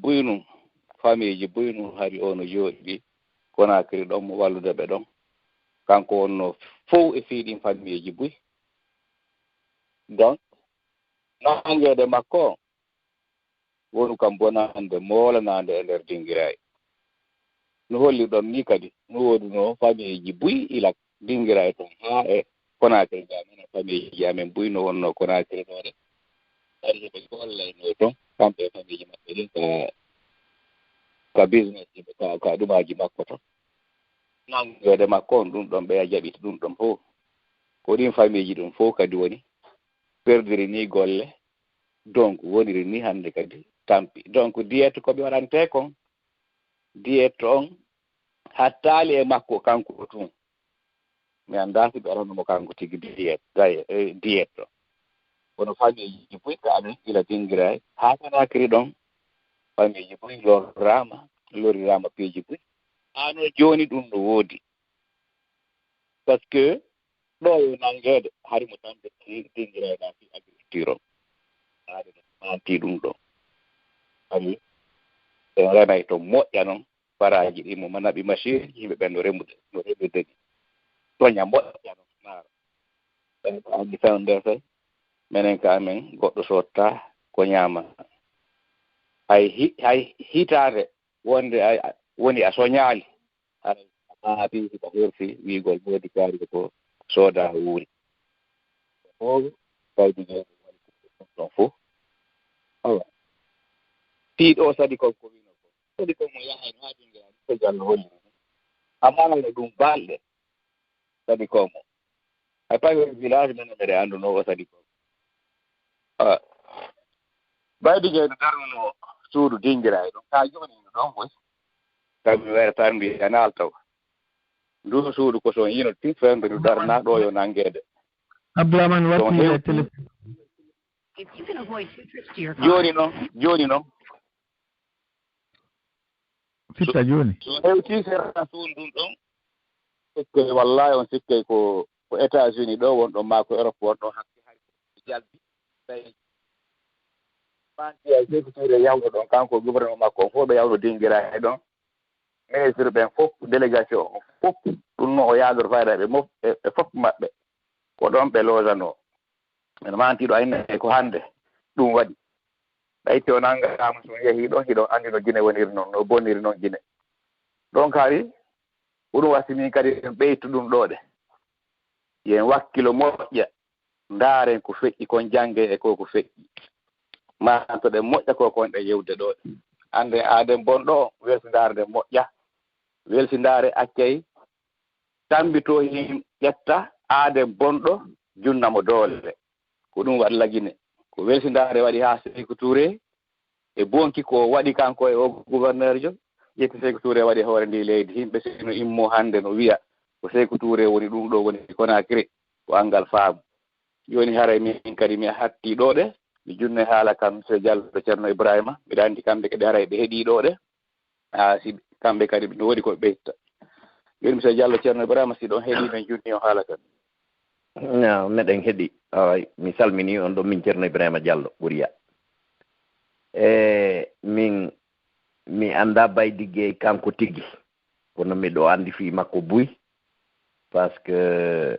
Speaker 2: Buy num hari ono jooɗi Conakry ɗon mo wallude ɓe ɗon kanko wonno fof e fiiɗin famille Buy donc nangede makko wonu kam bonande moolanande e nder dinguirayi no holli ɗon ni kadi no woduno famille Buy ila dinguirayi toon haa e Conakry gamen famille ji amen Buy no wonno Conakry ɗoɗe ari heɓe gollayno toon kamɓe famille maɓɓe ɗin ka business ka ɗumaji makko toon nangede makko on ɗum ɗon ɓeya jaɓiti ɗum ɗon fof ko ɗin famille ji ɗum fof kadi woni perdiri ni golle donc woniri ni hannde kadi tampi donc diyette koɓe waɗante kon diyette on hattali e makko kanko tun mi annda si ɓe aranomo kanko tigi diyette o kono famille ji Buy ka amen ila dinguirayi haa Conakry ɗon famille ji Buy lorirama peeji Buy ano joni ɗum no woodi par ce que ɗo yo nangede harimo tambe dinguirayi na fi agriculture o haade no manti ɗum ɗo ami en remay to moƴƴa noon paraji ɗi mo naɓi machine yimɓe ɓen no remude ni toña moƴƴa noon naara ɓen ko andi fewde fay minen ka amen goɗɗo sotta ko ñaama hay hitande wonde woni a soñaali hara aabi ko herfi wiigol woodi kaari ko sooda wuuri o Baydy Gueye ɗon fof awa piiɗo sadi konko wino ko sadi kon mo yahay haa dinguiraani ko Diallo holli amano ɗum balɗe sadi konmo hay pawi village men mbeɗe annduno o sadi kon Baydy Gueye no darnuno suudu dinguirayi ɗum ka joni no ɗon boy tawi mi weratan mbi anal taw ndu suudu ko son yino tin fembe no darna ɗo yo nangede
Speaker 4: Abdourahmane wattile téléphone
Speaker 2: joni noon
Speaker 4: fitta joni
Speaker 2: so hewti serta suudu ɗum ɗon sikke wallahi on sikke ko États-Unis ɗo wonɗon ma ko Europe wonɗon hakke hay jalbi tawi mantiya secrétaire yawno ɗon kanko gouvernement makko fof ɓe yawno dinguirayi ɗon ministre ɓen fof délégation o fof ɗum no o yaador faydaɓe mof e fof maɓɓe ko ɗon ɓe lojano ene mantiɗo ayne ko hannde ɗum waɗi ɓayti o nanngama so yehi ɗon hiɗon anndi no Guinée woniri noon no bonniri noon Guinée donc hari ko ɗum wasi min kadi en ɓeytu ɗum ɗoɗe yen wakkilo moƴƴa ndaaren ko feƴƴi kon jannge e ko feƴƴi manto ɗe moƴƴa ko kon ɗe yewde ɗo hannde aaden bonɗo welsindaare nde moƴƴa welsindaare accay tambito him ƴetta aaden bonɗo junnamo doole ko ɗum waɗi lagine ko welsindaare waɗi haa Sékou Touré e bonki ko waɗi kanko e o gouverneur jo ƴetti Sékou Touré waɗi hoore ndi leydi yimɓe sino immo hannde no wiya ko Sékou Touré woni ɗum ɗo woni Conakry ko angal faamu joni haray min kadi mi hatti ɗo ɗe mi junne haala kam monsieur Diallo ceerno Ibrahima mbiɗa anndi kamɓe kadi haray ɓe heeɗi ɗo ɗe si kamɓe kadi no woodi koɓe ɓeyta joni monsieur Diallo ceerno Ibrahima si ɗon heeɗi men junni o haala kam
Speaker 5: no meɗen heeɗi mi salmini on ɗo min ceerno Ibrahima Diallo ɓuriya min mi annda Baydy Gueye kanko tigi kono miɗo anndi fii makko Buy par ce que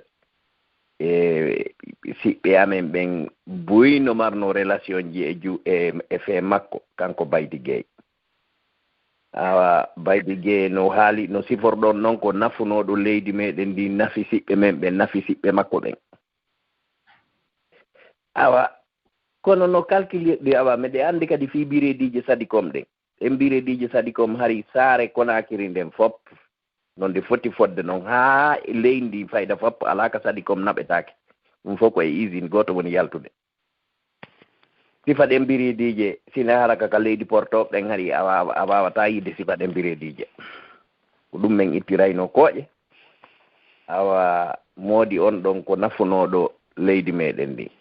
Speaker 5: siɓɓe amen ɓen boyno marno relation ji e fe makko kanko Baydi Gueye awa Baydi Gueye no haali no siforɗon noon ko nafunoɗo leydi meɗen ndi nafi siɓɓe men ɓe nafi siɓɓe makko ɓen awa kono no calculirɗi awa meɗe andi kadi fi birediji Sadicom ɗen en birediji Sadicom hari saare Konakiri nden fop non nde foti fodde noon haa leydi fayda fop alaka Sadicom naɓetake ɗum fof koye usine goto woni yaltude sifa ɗen biredije sina haraka ka leydi portoɓe ɗen hari a wawata yidde sifa ɗen biredije ko ɗum men ittirayno kooƴe awa moodi on ɗon ko nafunoɗo leydi meɗen ndi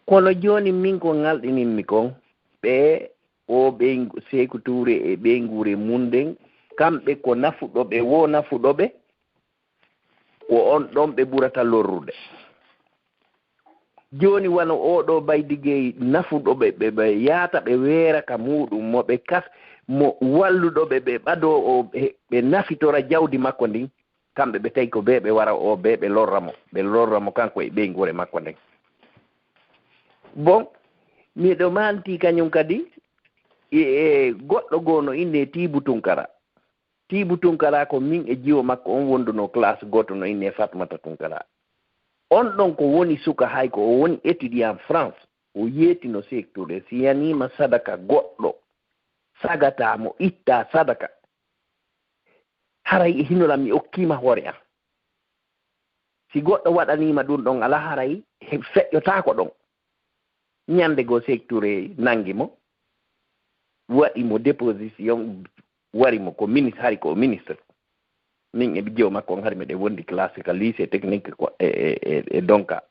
Speaker 5: kono joni min ko ngalɗininmi kon ɓe o ɓe Sékou Touré e ɓe nguure munden kamɓe ko nafuɗoɓe wo nafuɗoɓe ko on ɗon ɓe ɓurata lorrude joni wano oɗo Baydi Gueye nafuɗoɓe ɓe yaata ɓe weera ka muɗum mo ɓe kas mo walluɗoɓe ɓe ɓado o ɓe nafitora jawdi makko ndin kamɓe ɓe tawi ko ɓe wara o ɓe lorramo kanko e ɓe nguure makko nden bon miɗo manti kañum kadi e goɗɗo goo no inne Tibu Tunkara ko min e jiwo makko on wonduno classe goto no inne Fatmata Tunkara on ɗon ko woni suka hay ko o woni étudiant France o yeetino Sékou Touré si yanima sadaka goɗɗo sagatamo itta sadaka haray hinolam mi okkima hoore am si goɗɗo waɗanima ɗum ɗon ala haray feƴƴotako ɗon ñande goo Sékou Touré nangi mo waɗi mo déposition wari mo ko ministre hari ko ministre min e jiwo makko on hari meɗe wondi classe ka lycée technique ko e Donka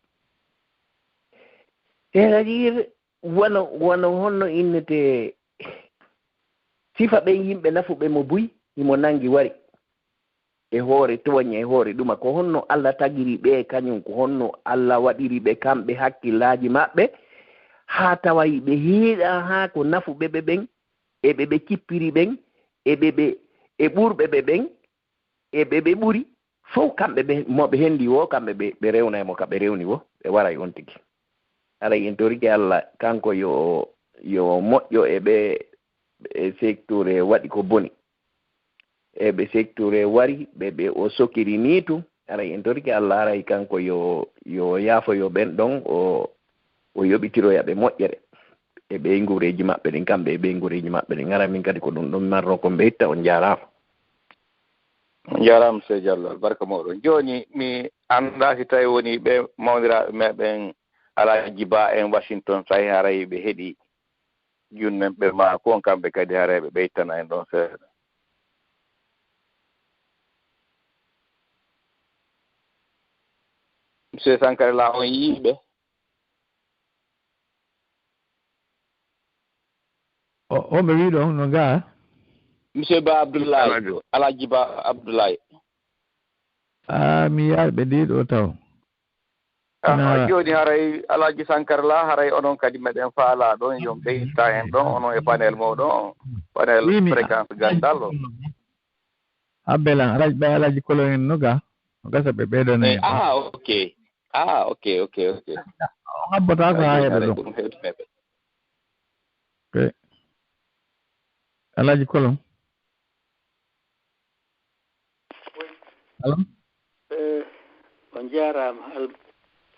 Speaker 5: c'est-à-dire wono honno innete sifa ɓen yimɓe nafuɓe mo buy imo nangi wari e hoore toña e hoore ɗuma ko honno Allah tagiri ɓe kañum ko honno Allah waɗiri ɓe kamɓe hakkillaji maɓɓe haa tawayi ɓe hiiɗa haa ko nafuɓe ɓe ɓen e ɓe cippiri ɓen e ɓurɓe ɓe ɓen e ɓe ɓuri fof kamɓe ɓe moɓe hendi wo kamɓe ɓe rewnaymo ka ɓe rewni wo ɓe waray on tigi aray en toriki Allah kanko yo moƴƴo e ɓe Sékou Touré waɗi ko boni e ɓe Sékou Touré wari ɓe o sokiri niitu aray en toriki Allah aray kanko yo yaafoyo ɓen ɗon o yoɓitiroya ɓe moƴƴere e ɓe nguureji maɓɓe ɗin kamɓe e ɓe nguureji maɓɓe ɗin gara min kadi ko ɗum ɗon marro ko mbeyta on jarama
Speaker 2: Sey Diallo barka moɗon joni mi anda si tawi woni ɓe mawdiraɓe meɓen Alaji Ba en Washington tawi haray ɓe heeɗi junnen ɓe ma kon kamɓe kadi haray ɓe ɓeytana en ɗon seeɗa monsieur Sankara la on yiiɓe
Speaker 4: o ɓe wi ɗon no gaa
Speaker 2: monsieur Ba Abdoulaye Alaji Ba Abdoulaye
Speaker 4: mi yaaɓe ɗiɗo taw
Speaker 2: joni haray Alaji Sankara la haray onon kadi meɗen faala ɗon yon ɓeyta en ɗon onon e panel moɗon panel fréquence gandal o
Speaker 4: abbelan alaji ɓe Alaji Kolo en no gaa o gasa ɓe ɓeydana en
Speaker 2: ok
Speaker 4: o habbata ko ha heɓe ɗon ok Alaji Kolo alo
Speaker 6: on jarama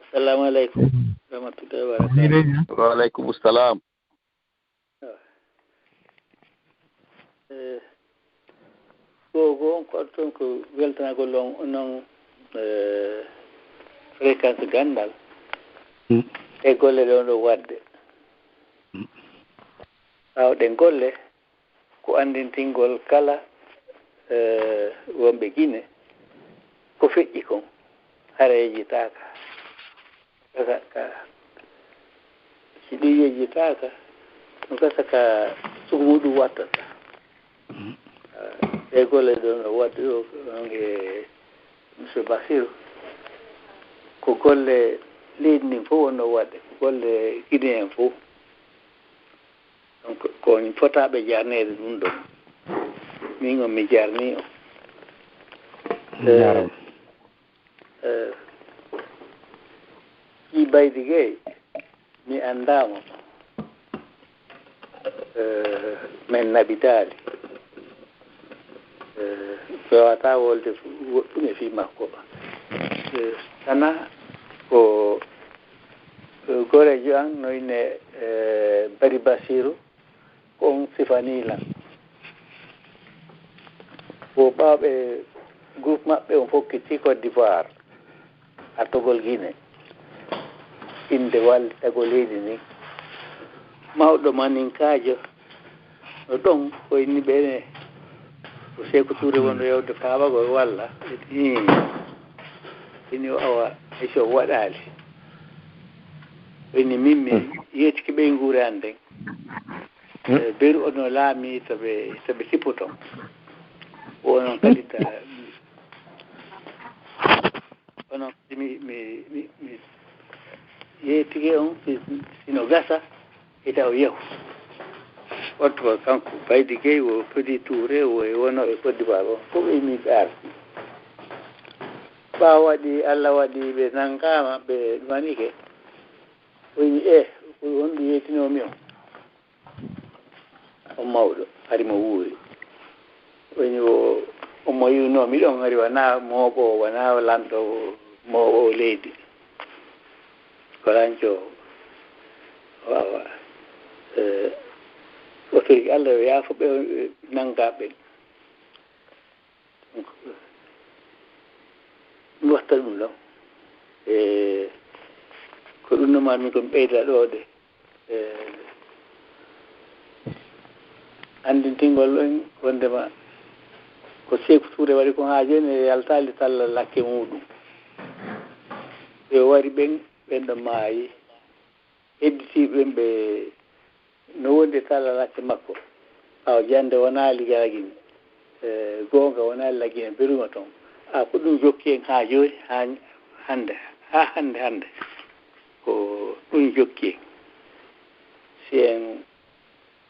Speaker 6: assalamu aleykum rahmatullahi wa barakatuh
Speaker 2: wa aleykum salam
Speaker 6: gogo on ko toon ko weltanagol on fréquence gandal e golle ɗon ɗo wadde awɗen golle ko andintingol kala wonɓe Guinée ko feƴƴi kon hara yejjitaka ka si ɗum yejjitaka ɗum gasa ka sugu muɗum wattata e golle ɗon o wadde ɗo e monsieur Bassirou ko golle leydi ndin fof wonno wadde ko golle Guinée en fof donc ko fotaɓe jarnede ɗum ɗon min on mi jarni o Baydi Gueye mi andamo men nabitali fewata wolde woɗɗume fi makko sana ko gorejo an noyne Bari Basiru ko on sifanilan ko ɓaɓe groupe maɓɓe on fokkiti Côte d'Ivoire ha togol Guinée inde wallitago leydi ni mawɗo maninkajo no ɗon koyni ɓene ko Sékou Touré wonɗo yewde kaɓagol walla ini o awa so waɗali ɓeni min mi yettiki ɓey guure an nden beru ono laami toɓe sippoton onon kadi ta onon mi yettiki on sino gasa ita o yehu wattu ko kanko Baydi Gueye o Petit Touré o e wono e Côte d'Ivoire on fof emi ɓe arti ɓawa waɗi Allah waɗi ɓe nangama ɓe ɗumanike oyni on ɗum yettinomi on mawɗo ari mo wuuri oyni omo yiwnomi ɗon ari wona mooɓo wona lamɗo mooɓo leydi ko lanco wawa o tori Allah yo yaafo ɓe nangaɓe ɗum watta ɗum ɗon ko ɗum nomanmi komi ɓeyda ɗo de andintingol ɗon wondema ko Sékou Touré waɗi ko ha joni e yaltali talla lakke muɗum yo wari ɓen ɗo maayi hedditiɓen ɓe no wondi talla lakke makko aw jande wona ligguine gonga wona laguine beruma toon ko ɗum jokki en ha joni ha hande ko ɗum jokki en si en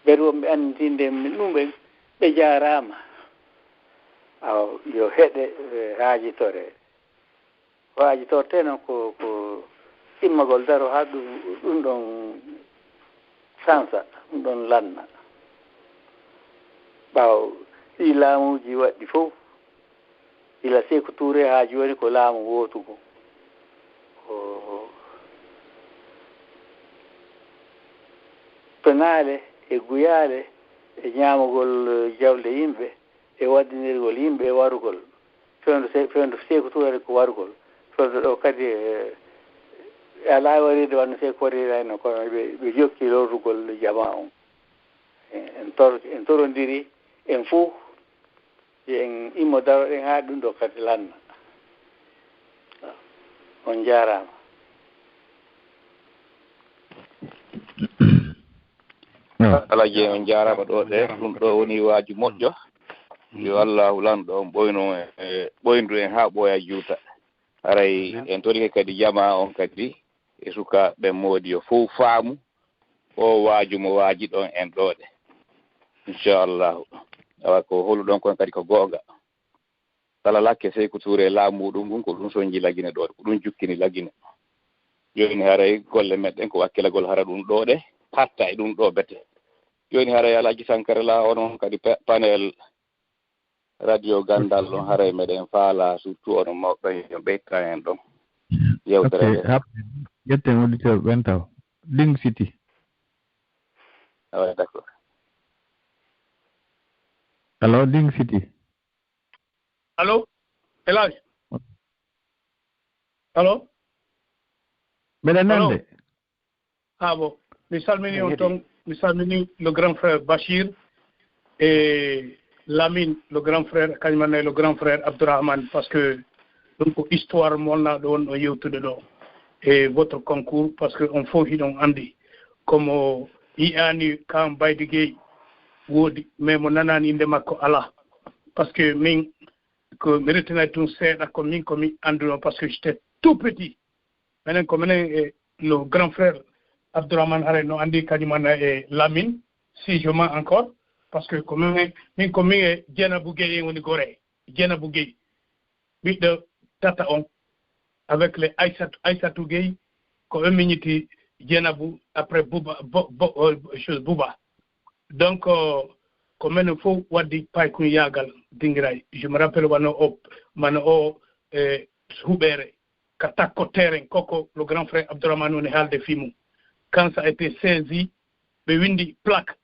Speaker 6: ɓeɗ wonɓe anditinde min ɗum ɓe jarama aw yo heɗe haajitore ko haajitorte noon ko immagol daro ha ɗum ɗon sansa ɗum ɗon lanna ɓaw ɗi laamuji waɗɗi fof ila Sékou Touré ha joni ko laamu wotugo ko penale e guyale e ñamugol jawle yimɓe e waddinirgol yimɓe e warugol fewndo Sékou Touré ko warugol fewndo ɗo kadi ala waride wanno Sékou warirayno kono ɓe jokki lorrugol jama on en torondiri en fou en immo daroɗen ha ɗum ɗo kadi lanna on jarama
Speaker 2: alaji on jarama ɗo ɗe ɗum ɗo woni waaju moƴƴo yo Allahu lanɗo on ɓoyno ɓoyndu en ha ɓooya juuta haray en torike kadi jama on kadi e sukaɓe moodi yo fof faamu o waaju mo waaji ɗon en ɗo ɗe inchallahu awa ko holuɗon kon kadi ko goonga kala lakke Sékou Touré laamuɗum ngun ko ɗum soñji lagine ɗo ko ɗum jukkini lagine joni haray golle meɗen ko wakkilagol hara ɗum ɗo ɗe hatta e ɗum ɗo bete joni haray Alaji Sankara la onon kadi panel radio gandal ɗon haray meɗen faala surtout onon mawɓe yo ɓeyta en ɗon yewtere
Speaker 4: yetten auditeur ɓen taw Ding City
Speaker 2: awa d'accord
Speaker 4: allo Ding City
Speaker 7: allo Elage allo
Speaker 4: mbeɗa nande
Speaker 7: bon mi salmini on toon mi salmini le grand frère Bachir et Lamine le grand frère kañumanne le grand frère Abdourahmane parce que ɗum ko histoire molnaɗo won ɗo yewtude ɗo e votre concours parce que on fof hiɗon andi comme yiyani kam Baydi Gueye woodi mais mo nanani inde makko ala parce que min ko mi retinay tun seeɗa ko min komi anduno parce que j'étais tout petit minen ko minen e le grand frère Abdourahmane haray no andi kañumanna e Lamine si je mens encore parce que ko min ko min e Dieynabou Gueye en woni Gorée Dieynabou Gueye ɓiɗɗo tata on avec les Aissatou Gueye ko ɓe miñiti Jenabou après Bouba donc ko menen fof waddi paykun yaagal dingiray je me rappelle wano o huɓere ka takko terrain koko le grand frère Abdourahmane woni haalde fimum quand ça a été saisi ɓe windi plaque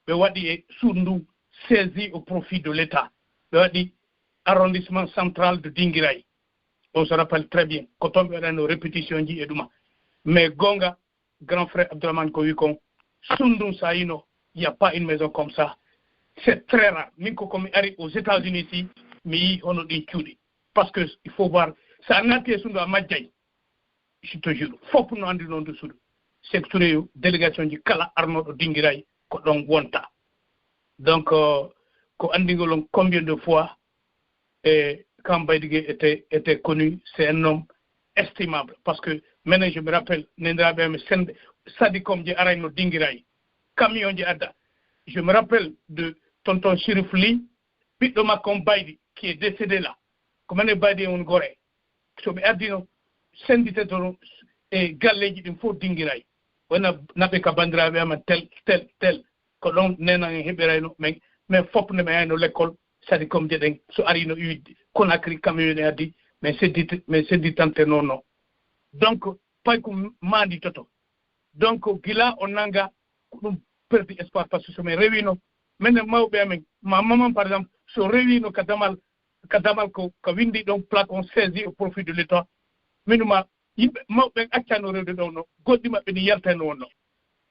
Speaker 7: ɓe waɗi e suudu saisi au profit de l'état ɓe waɗi arrondissement central de Dinguiraye on se rappelle très bien ko toon ɓe waɗano répétition ji e ɗuma mais gonga grand frère Abdourahmane ko wi kon sundum sa yino il n'y a pas une maison comme ça c'est très rare min ko komi ari aux États-Unis ici mi yi hono ɗin cuuɗi parce que il faut voir sa natti e sundu a majjay je te jure fof no andi noon de suudu secteur yo délégation ji kala arnoɗo Dinguiraye ko ɗon wonta donc ko andigol combien de fois Kam Baydigue était connu, c'est un homme estimable. Parce que maintenant, je me rappelle, Sadikom Dje Arayno Dinguiraye, camion Dje Ada. Je me rappelle de tonton Chérif Ly, Pitoma Kom Baydi, qui est décédé là. Comment est Baydi on Goré? So be adino sendite to e galleji ɗin fof Dinguiraye. Wona naɓe ka bandiraɓe ama tel ko ɗon nena en heɓirayno mais fof ne ɓe ayno l'école sadi comme jeɗen so arino iwidde Conakry camion e addi mais sedditante non donc pay ko mandi toto donc gila o nanga ko ɗum perdi espoir par ce que somin rewino minen mawɓe amen ma maman par exemple so rewino ka damal ko windi ɗon plaque on saisi au profit de l'état minuma yimɓe mawɓe accano rewde ɗon no goɗɗi maɓɓe ni yaltano wonno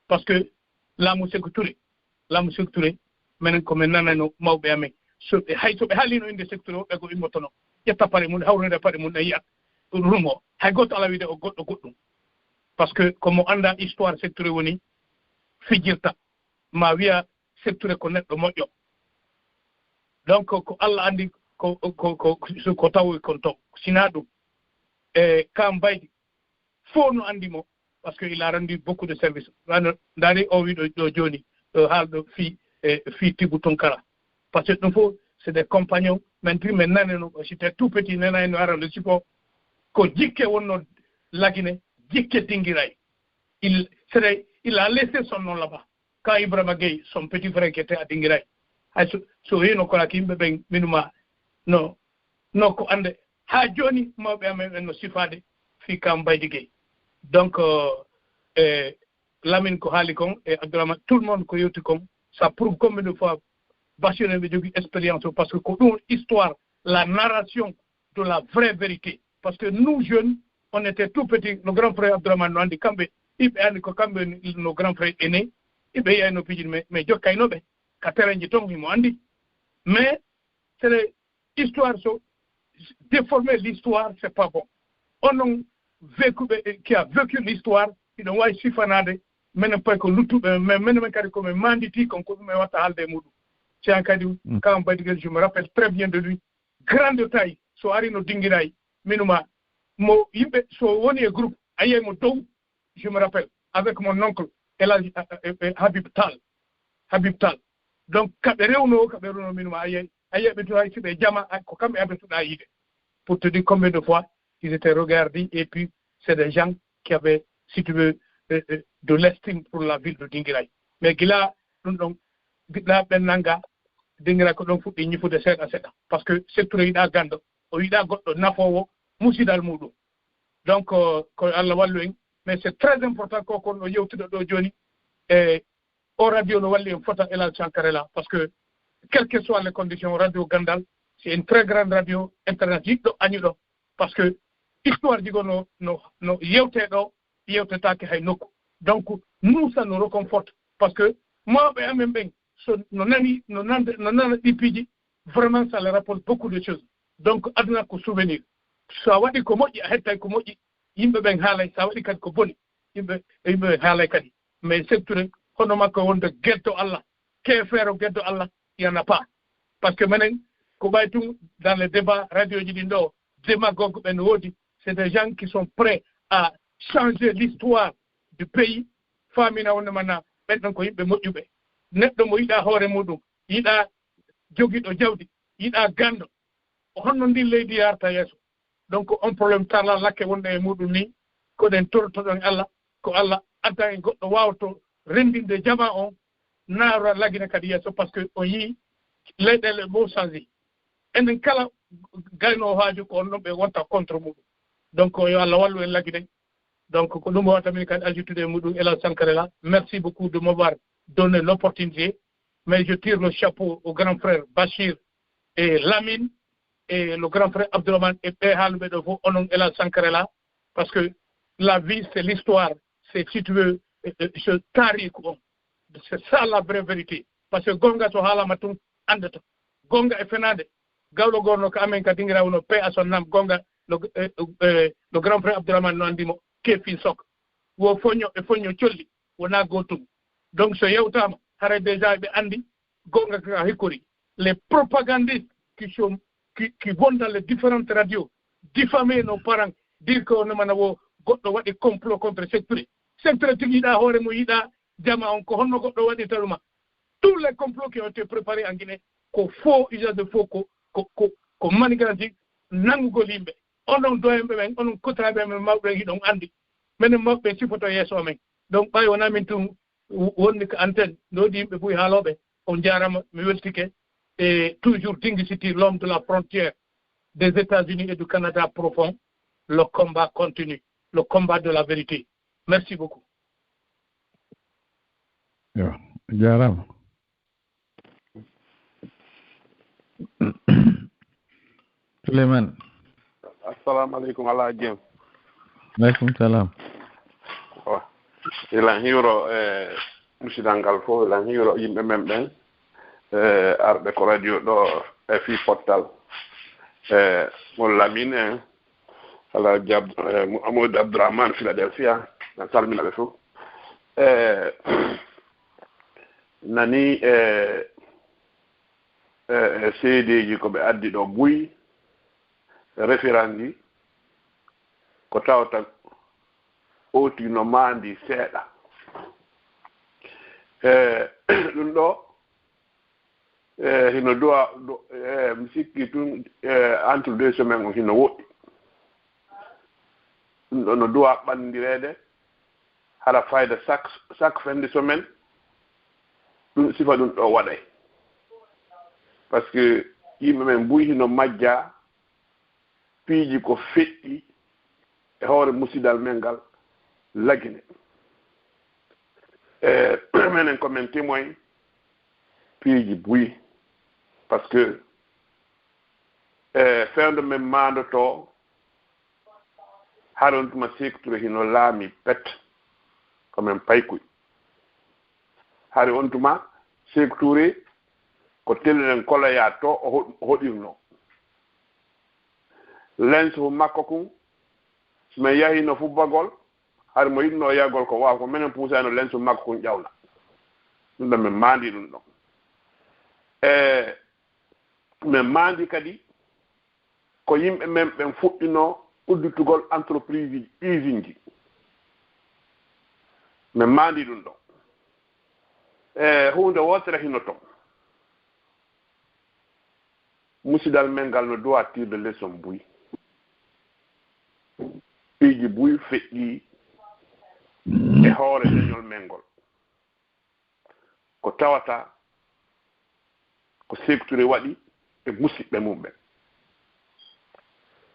Speaker 7: par ce que laamu Sékou Touré minen komin nanano mawɓe amen so ɓe haalino inde secteur o ɓe go immotono ƴetta paɗe mum hawrede paɗe mum ɗen yiyat rumo hay goto ala wiide o goɗɗo goɗɗum par ce que komo anda histoire secteur woni fijirta ma wiya secteur ko neɗɗo moƴƴo donc ko Allah andi ko tawi kon to sina ɗum Kam Baydi fof no andimo par ce que il a rendu beaucoup de service ndari o wiɗo ɗo joni haalɗo fi Tibou Tunkara parce que nous faut c'est des compagnons maintenant j'étais tout petit nena no ara le support ko jikke wonno lagine jikke Dinguiraye il a laissé son nom là-bas quand Ibrahima Gueye son petit frère qui était à Dinguiraye hay so yino ko laki yimɓe ɓen minuma no ko ande ha joni mawɓe amen no sifade fi Kam Baydi Gueye donc Lamine ko haali kon e Abdourahmane tout le monde ko yewti kon ça prouve combien de fois Bachir a eu expérience parce que nous, histoire, la narration de la vraie vérité. Parce que nous, jeunes, on était tout petits. Nos grands frères Abdourahmane nous ont dit que nos grands frères aînés, ils ont nos petits, mais je mais c'est l'histoire, déformer l'histoire, c'est pas bon. On a vécu, qui a vécu l'histoire, ils ont eu sifanade, mais non pas que nous, mais même comme manditi, comme nous avons des moudou. C'est un cas de Kam Baydigue, je me rappelle très bien de lui. Grande taille, so arino Dinguiraye, minuma, mo yimɓe so woni e groupe, aye mo dow, je me rappelle, avec mon oncle, Habib Tal. Donc, kaɓe rewno minuma aye ɓe to hay siɓe jama, ko kamɓe abetuɗa yide. Pour te dire combien de fois ils étaient regardés, et puis c'est des gens qui avaient, si tu veux, de l'estime pour la ville de Dinguiraye. Mais gila, ɗum ɗon ɓen nanga Dinguiraye ko ɗon fuɗɗi ñifude seeɗa parce que secteur yiɗa gando o yiɗa goɗɗo nafowo musidal muɗum donc ko Allah wallu en mais c'est très important ko kon ɗo yewtude ɗo joni e o radio no walli en fota Elal Sankarela parce que quelles que soient les conditions radio Gandal c'est une très grande radio internet yiɗɗo añuɗo parce que histoire jigo no yewte ɗo yewtetake hay nokku donc nous ça nous réconforte parce que mawɓe amen ɓen so no nana ɗippiji vraiment ça leur rapporte beaucoup de choses donc aduna ko souvenir sa waɗi ko moƴƴi a hettay ko moƴƴi yimɓe ɓen haalay sa waɗi kadi ko boni yimɓe haalay kadi mais secteur hono makko wonde gueddo Allah keefeero gueddo Allah y en a pas parce que menen ko ɓay tun dans les débats radio ji ɗin ɗo démagogue ɓen woodi c'est des gens qui sont prêts à changer l'histoire du pays famina wonde mana ɓen ɗon ko yimɓe moƴƴuɓe neɗɗo mo yiɗa hoore muɗum yiɗa jogiɗo jawdi yiɗa gando o honno ndin leydi yarta yeeso donc on probléme tala lakke wonɗe e muɗum ni ko den tortoɗon Allah ko Allah adda en goɗɗo wawto rendinde jama on naara lagine kadi yeeso par ce que on yii leyɗele mo changé enen kala gayno haaju ko on ɗon ɓe wonta contre muɗum donc yo Allah wallu en lagine donc ko ɗum wawata min kadi ajoutude e muɗum Elhadji Sankara la merci beaucoup de m'avoir donné l'opportunité mais je tire le chapeau au grand frère Bachir et Lamine et le grand frère Abdourahmane et ɓe haalɓe ɗo fof onon Elhadji Sankara la parce que la vie c'est l'histoire c'est si tu veux ce tariku on c'est ça la vraie vérité par ce que gonga so haalama tun andata gonga e fenade gawɗo gorno ko amen ka dingira wono paix à son âme gonga le grand frère Abdourahmane no andimo kefi sok wo foño e foño colli wona gotum donc so yewtama hara déjà ɓe andi gonga ka hikkori les propagandistes qui vont dans les différentes radios diffamer nos parents dire que ono mana wo goɗɗo waɗi complot contre secteur tigi yiɗa hoore mo yiɗa jama on ko honno goɗɗo waɗi taruma tous les complots qui ont été préparés en Guinée ko faux usage de faux ko maniganti nangugol yimɓe onon doyemɓe ɓen onon kotaɓe men mawɓe hiɗon andi minen mawɓe sifoto yeeso men donc ɓay wona min tun wonni ko antenne nodi yimɓe boyi haaloɓe on jarama mi weltike et toujours Tingui Siti l'homme de la frontière des États-Unis et du Canada profond le combat continue le combat de la vérité merci beaucoup
Speaker 4: yo jarama Suleiman
Speaker 8: assalamu aleykum ala jem
Speaker 4: aleykum salam
Speaker 8: ilan hiwro musidal ngal fof ilan hiwro yimɓe men ɓen arɓe ko radio ɗo e fi pottal mo Lamine en ala jab Amadou Abdourahmane Philadelphia en salminaɓe fof nani seedeji ko ɓe addi ɗo buy référence ji ko tawta oti no mandi seeɗa ɗum ɗo hino duwa mi sikki tun entre deux semaines o hino woɗɗi ɗum ɗo no duwa ɓandirede haɗa fayda chaque fin de semaine ɗum sifa ɗum ɗo waɗay par ce que yimɓe men mbuy hino majja piiji ko feƴƴi e hoore musidal men ngal lagine menen komin témoin piiji buyi par ce que fewndo men mandoto haɗon tuma secture hino laami pet komin paykuy haade on tuma secture ko tellenen koloya to o hoɗirno lens fu makko kum somin yahino fubbagol haade mo yiɗno yagol ko wawa ko minen puusano lens fu makko kum ƴawna ɗum ɗon min mandi ɗum ɗon min mandi kadi ko yimɓe men ɓen fuɗɗino udditugol entreprise usine ji min mandi ɗum ɗon hunde wotere hino ton musidal men ngal no doit tirde leçon buy piiji buy feƴƴi e hoore leñol men ngol ko tawata ko secture waɗi e musidɓe mum ɓen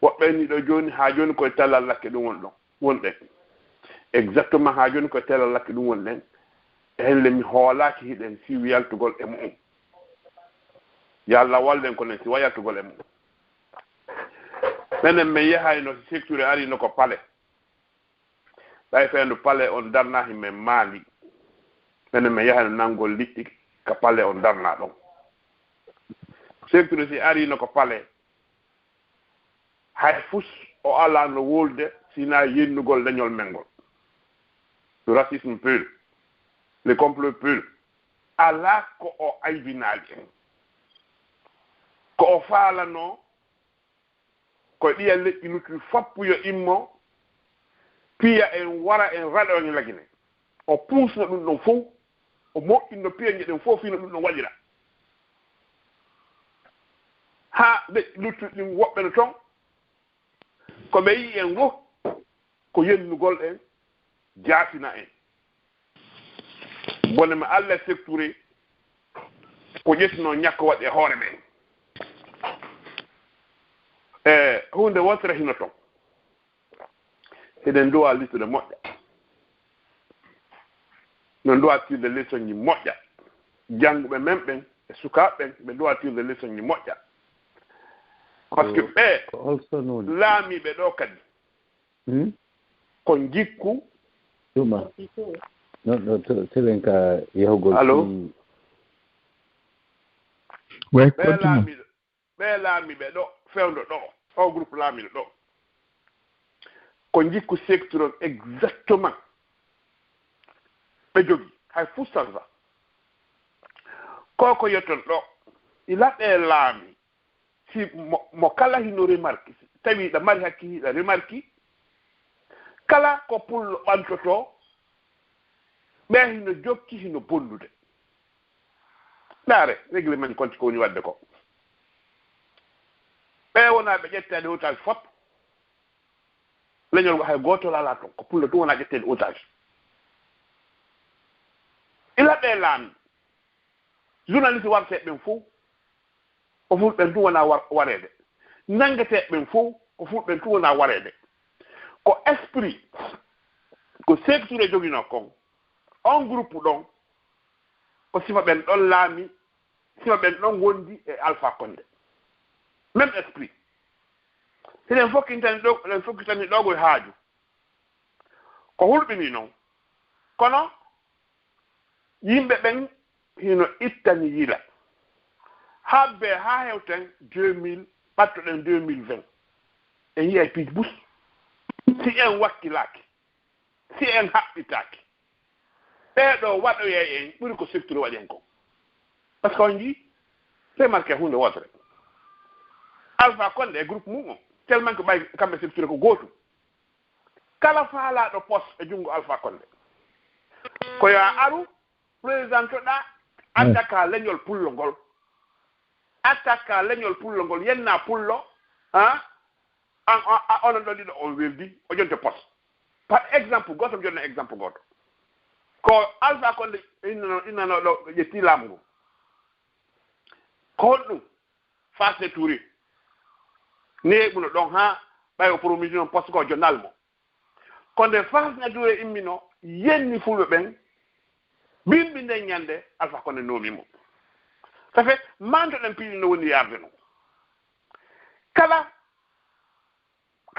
Speaker 8: woɓɓe ni ɗo joni ha joni koye tellal lakke ɗum won ɗon wonɗen exactement ha joni koye tellal lakke ɗum wonɗen e helle mi hoolaki hiɗen si yaltugol e mum yo Allah wallen ko nen si wayaltugol e mum menen min yahayno so secture arino ko pale ɓay fendu pale on darna himen maali menen min yahayno nangol liɗɗi ka pale on darna ɗon secture si arino ko pale hay fus o ala no wolde sina yennugol leñol men ngol le racisme pur le complot pur ala ko o aybinaali en ko o faalano ko ɗiya leƴƴi luttuɗi fappuyo immo piya en wara en raɗo en lagine o puusno ɗum ɗon fof o moƴƴinno piyaje ɗen fof fino ɗum ɗon waɗira ha leƴƴi luttuɗi ɗin woɓɓe no toon ko ɓe yii en fof ko yennugol en jaasina en bonema Allah sectouré ko ƴettino ñakko waɗi e hoore men hunde wotere hino ton eɗen duwa littude moƴƴa no duwa tirde leçon ñi moƴƴa jannguɓe men ɓen e sukaaɓe ɓen ɓe duwa tirde leçon ñi moƴƴa par ce que ɓe laamiɓe ɗo kadi ko jikku
Speaker 6: ɗuma non teɓen ka yahugol
Speaker 8: allo ɓe laamiɓe ɗo fewndo ɗo o groupe laamiɗo ɗo ko jikku secteur exactement ɓe jogii hay fuu salva koko yetton ɗo ila ɓe laami si mo kala hino remarque tawi ɗa mari hakkihiɗa remarque kala ko pullo ɓantoto ɓe hino jokki hino bollude ɗaare réglement konti ko woni wadde ko ɓe wona ɓe ƴettade otage fop leñol ngo hay gotol ala ton ko pullo ɗum wona ƴettede otage ila ɓe laami journaliste warteɓe ɓen fof ko fulɓen tun wona wareede nangeteɓe ɓen fof ko fulɓen tun wona wareede ko esprit ko secture jogino kon on groupe ɗon ko sifa ɓen ɗon laami sifa ɓen ɗon wondi e Alpha Condé même esprit seɗen fokkitani ɗogoye haaju ko hulɓini noon kono yimɓe ɓen hino ittani yila habbe ha hewten 2000 ɓattoɗen 2020 en yiyay piij bus si en wakkilaaki si en haɓɓitaaki ɓeeɗo waɗoye en ɓuri ko secteur waɗi en ko par ce que on jii remarque hunde wotere Alpha Condé e groupe mum o tellement que ɓay kamɓe secteur ko gootum kala faalaɗo poste e junngo Alpha Condé ko yo aru président toɗa attaque leñol pullo ngol attaque leñol pullo ngol yenna pullo onon ɗo ɗiɗo on weldi o jonte poste par exemple goto mi jonna exemple goto ko Alpha Condé innano ɗo ƴetti laamu ngu ko honɗum fasde touré neeɓuno ɗon ha ɓay o promission poste ko jonnalmo konde fasna touré immino yenni fulɓe ɓen bimbi nden ñande Alpha Condé noomimo ça fait mantoɗen piiɗi no woni yarde no kala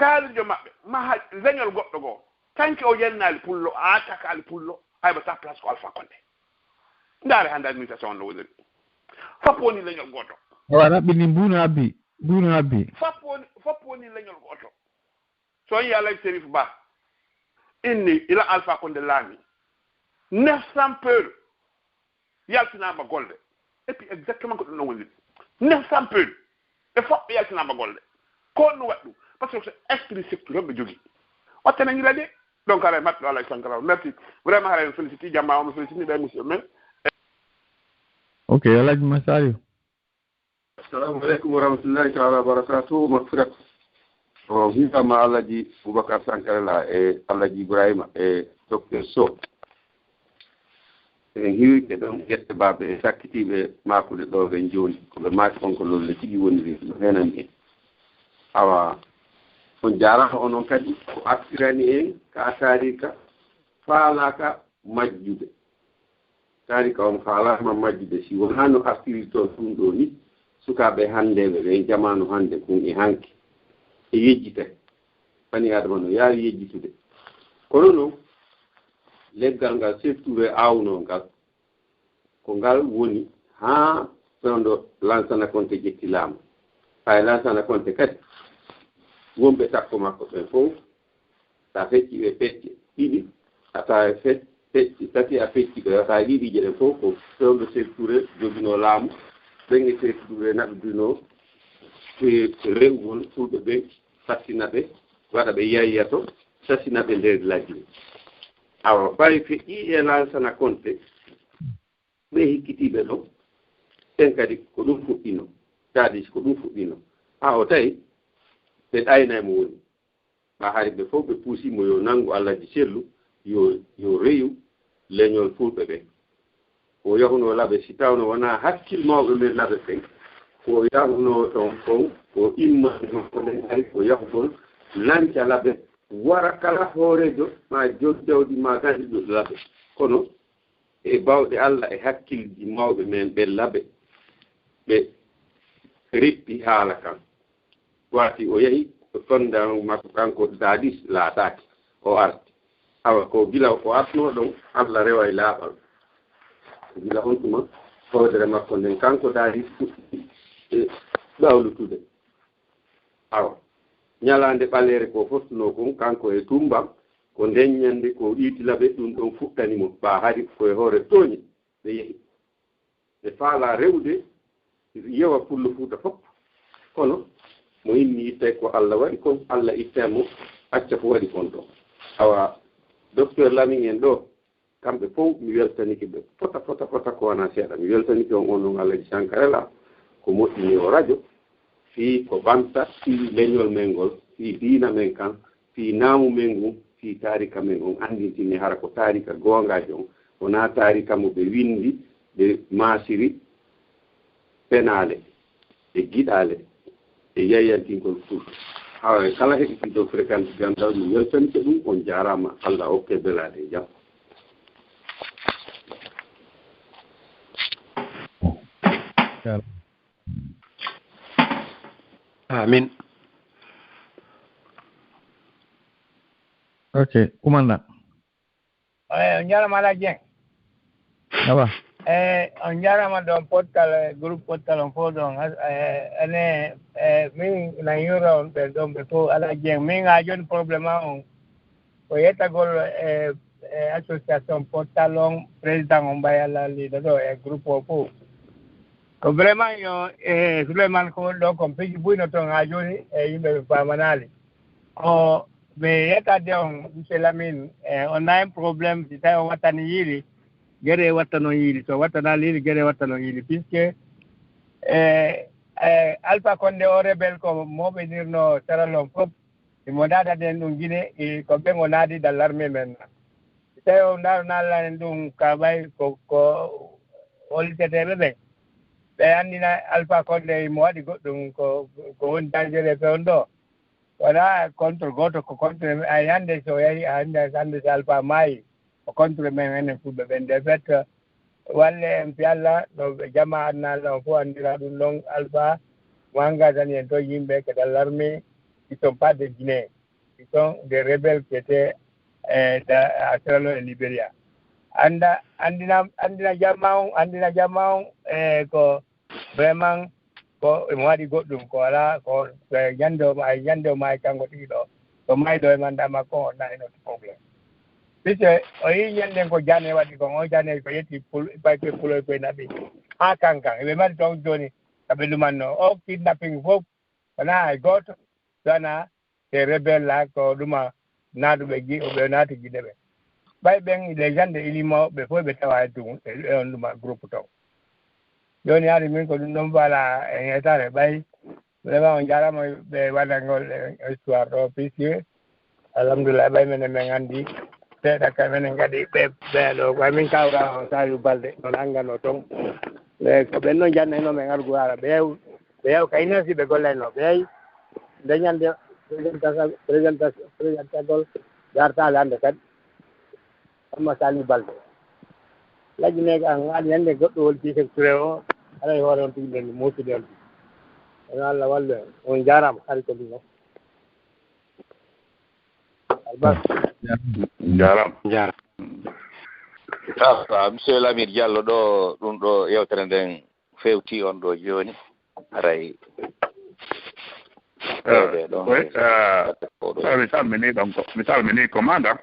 Speaker 8: kaalijo maɓɓe ma leñol goɗɗo goo tanki o yennaali pullo a attaqueali pullo hayba sa place ko Alpha Condé ndaare hannde administration on no woniri fof woni leñol gooto
Speaker 4: raɓɓini mbuno abbi
Speaker 8: fof woni leñol gooto so yi alay Sérif Ba inni ila Alpha Condé laami 900 peuls yaltinama golde et puis exactement ko ɗum ɗon woniri 900 peuls e fof ɓe yaltinama golde ko ɗum waɗi ɗum par ce que so esprit secteur ɓe jogii wattene ñila de donc ara matɗo alay sankara merci vraiment hara en félicité jamma omo félicité ɓe monsieur men
Speaker 4: ok Alhaji Massadio
Speaker 9: assalamu aleykum wa rahmatullahi taala wa barakatuh magfirat o himama Alhaji Boubacar Sankarela e Alhaji Ibrahima e docteur Sow en hiwike ɗon ƴette baaɓe e sakkitiiɓe maakude ɗo ɓen jooni ko ɓe maaki on ko lolle tigi woniri no henan en awa on jaarata onon kadi ko artirani en ka taarika faalaaka majjude taarika on faalama majjude si won haa no artiri toon ɗum ɗo ni sukaaɓe hanndeɓe ɓen jamanu hannde kun e hanki e yejjita bani adama no yaari yejjitude kono noon leggal ngal seftuɓe aawno ngal ko ngal woni haa ɗonɗo Lansana Conté ƴetti laamu hay Lansana Conté kadi wonɓe takko makko ɓen fof sa fecci ɓe fecce ɗiɗi ata fecci tati a fecci ɓe ata ɗiɗije ɗen fof ko fewɓe sefture jogino laamu ɓen e sefture naɓdino rewgol fulɓe ɓen fassina ɓe waɗa ɓe yayyato sassina ɓe nder lajji awa ɓay feƴƴi e Lansana Conté ɓe hikkitiɓe ɗo ɓen kadi ko ɗum fuɗɗino tadis ko ɗum fuɗɗino ha o tawi ɓe ɗayna mo woni ba hari be fof be puusi mo yo nangu Allah di sellu yo reyu leñol fulbe be o yahuno labe si tawno wana hakkil mawbe men labe fe ko yahuno ton fon ko imma ko den ay ko yahul lanca labe wara kala horejo ma jodjawdi ma gadi do labe kono e bawde Allah e hakkilji mawbe men be labe be rippi haala kan wati o yahi tonda makko kanko dadis laataki o arti awa ko gila ko atno don Allah rewa e laabal gila on tuma hodere makko nden kanko dadis e dawlutude awa nyalande balere ko fottuno ko kanko e tumba ko ndenyande ko ɗiitilaɓe ɗum ɗon fuɗɗani mo ba hari koye hoore tooñi ɓe yehi ɓe faala rewde yewa pullo fuuta fof kono mo inni itte ko Allah waɗi kon Allah ittemo acca ko waɗi kon ɗo awa docteur Lamin en ɗo kamɓe fof mi weltanike ɓe fota ko wona seeɗa mi weltanike on on Alaji Sankarela ko moƴƴini o radio fii ko banta fii leñol men ngol fii diina men kan fii naamu men ngun fii taarika men on anndintini hara ko taarika goongaaji on wonaa taarika mo ɓe winndi ɓe maasiri penaale e giɗaale e yeyyantingol fulɓe hawa kala heɗitiiɗo fréquence gandal mi weltanike ɗum on jaaraama Allah hokke belaade e jam
Speaker 3: amin.
Speaker 4: Ok, commandant.
Speaker 10: On jarama Ala Dieng.
Speaker 4: Aba.
Speaker 10: On jarama ɗon pottal groupe pottal on fof ɗon ene min na yura on ɓe ɗon ɓe fof Ala Dieng min ha joni probléme on ko yettagol association pottal on président on mbawi Allah liɗo ɗo e groupe o fof ko vraiment yo Souleymane ko ɗo kon piji buyno toon ha joni e yimɓe ɓe famanali o ɓe yettade on monsieur Lamine on a un probléme si tawi on wattani yiili gueɗe watta noon yiili so wattana liili gueɗe watta noon yiili puisque Alpha Condé o rebel ko moɓedirno saral on fof imo dadaden ɗum guine ko ɓen o naadiɗa l'armée maintenant si tawi o nalnanen ɗum ka ɓay ko holiteteɓe ɓen ɓe anndina Alpha Condé imo waɗi goɗɗum ko woni dangereux pe on ɗo wona contre goto ko contre a hannde so yahi hannde so Alpha maayi ko contre men enen fulɓe ɓen de fait walle en fi Allah no jama adna Allah on fof anndira ɗum ɗon Alpha mo engatani en to yimɓe que dans l'armée ils sont pas des Guinéens ils sont des rebelles qui étaient à Sierra Leone et Libéria andina jamma on ko vraiment ko emo waɗi goɗɗum ko wala ko ñande o maayi kanngo tigi ɗo so maayi ɗo e manda makko o nayi not probléme puisque o yi ñanden ko Diané waɗi kon o Diané ko yetti payke puloy koye naɓi ha kankan eɓe mari toon joni kaɓe ɗumanno o kidnapping fof wona hay gooto sona e rebelle la ko ɗuma naaɗuɓe ɓe naati giɗe ɓe ɓay ɓen les gens de ilimo ɓe fof ɓe tawa ɗum e on ɗuma groupe to joni haade min ko ɗum ɗon faala en etare ɓay vraiment on jarama ɓe waɗangol histoire ɗo puisque alhamdulillah ɓay menen min anndi seeɗa ka menen kadi ɓeeɗo ɓay min kawra on Saliou Balde on anggano toon e ko ɓen noon jannayno men argu ara ɓe yew kay nasi ɓe gollayno ɓe yeyi dañande présentagol gartale hannde kadi amma Saliou Balde lajjineke an waɗi hannde goɗɗo woni Cissé Touré o aɗa e hoore on tigi ɓen muusude on ono Allah wallu en on jarama hari ko ɗum o
Speaker 1: jarama
Speaker 2: monsieur Lamine Diallo ɗo ɗum ɗo yewtere nden fewti on ɗo joni aray
Speaker 1: mi salmini commandant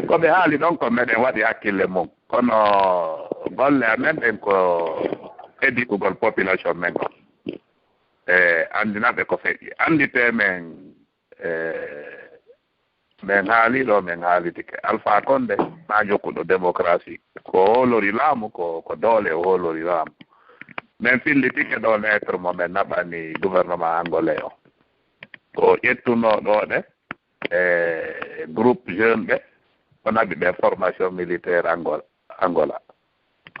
Speaker 1: ko ɓe haali ɗon ko meɗen waɗi hakkille mum kono golle amen ɗen ko éducugol population men ko anndinaɓe ko feƴƴi anndite men min haaliɗo min haalidike Alpha Condé ma jokkuɗo démocratie ko hoolori laamu ko doole o hoolori laamu min fillitike ɗo lettre mo min naɓani gouvernement angolais o ko ƴettunoɗo ɗe groupe jeune ɓe wonaɓi ɓe formation militaire Angola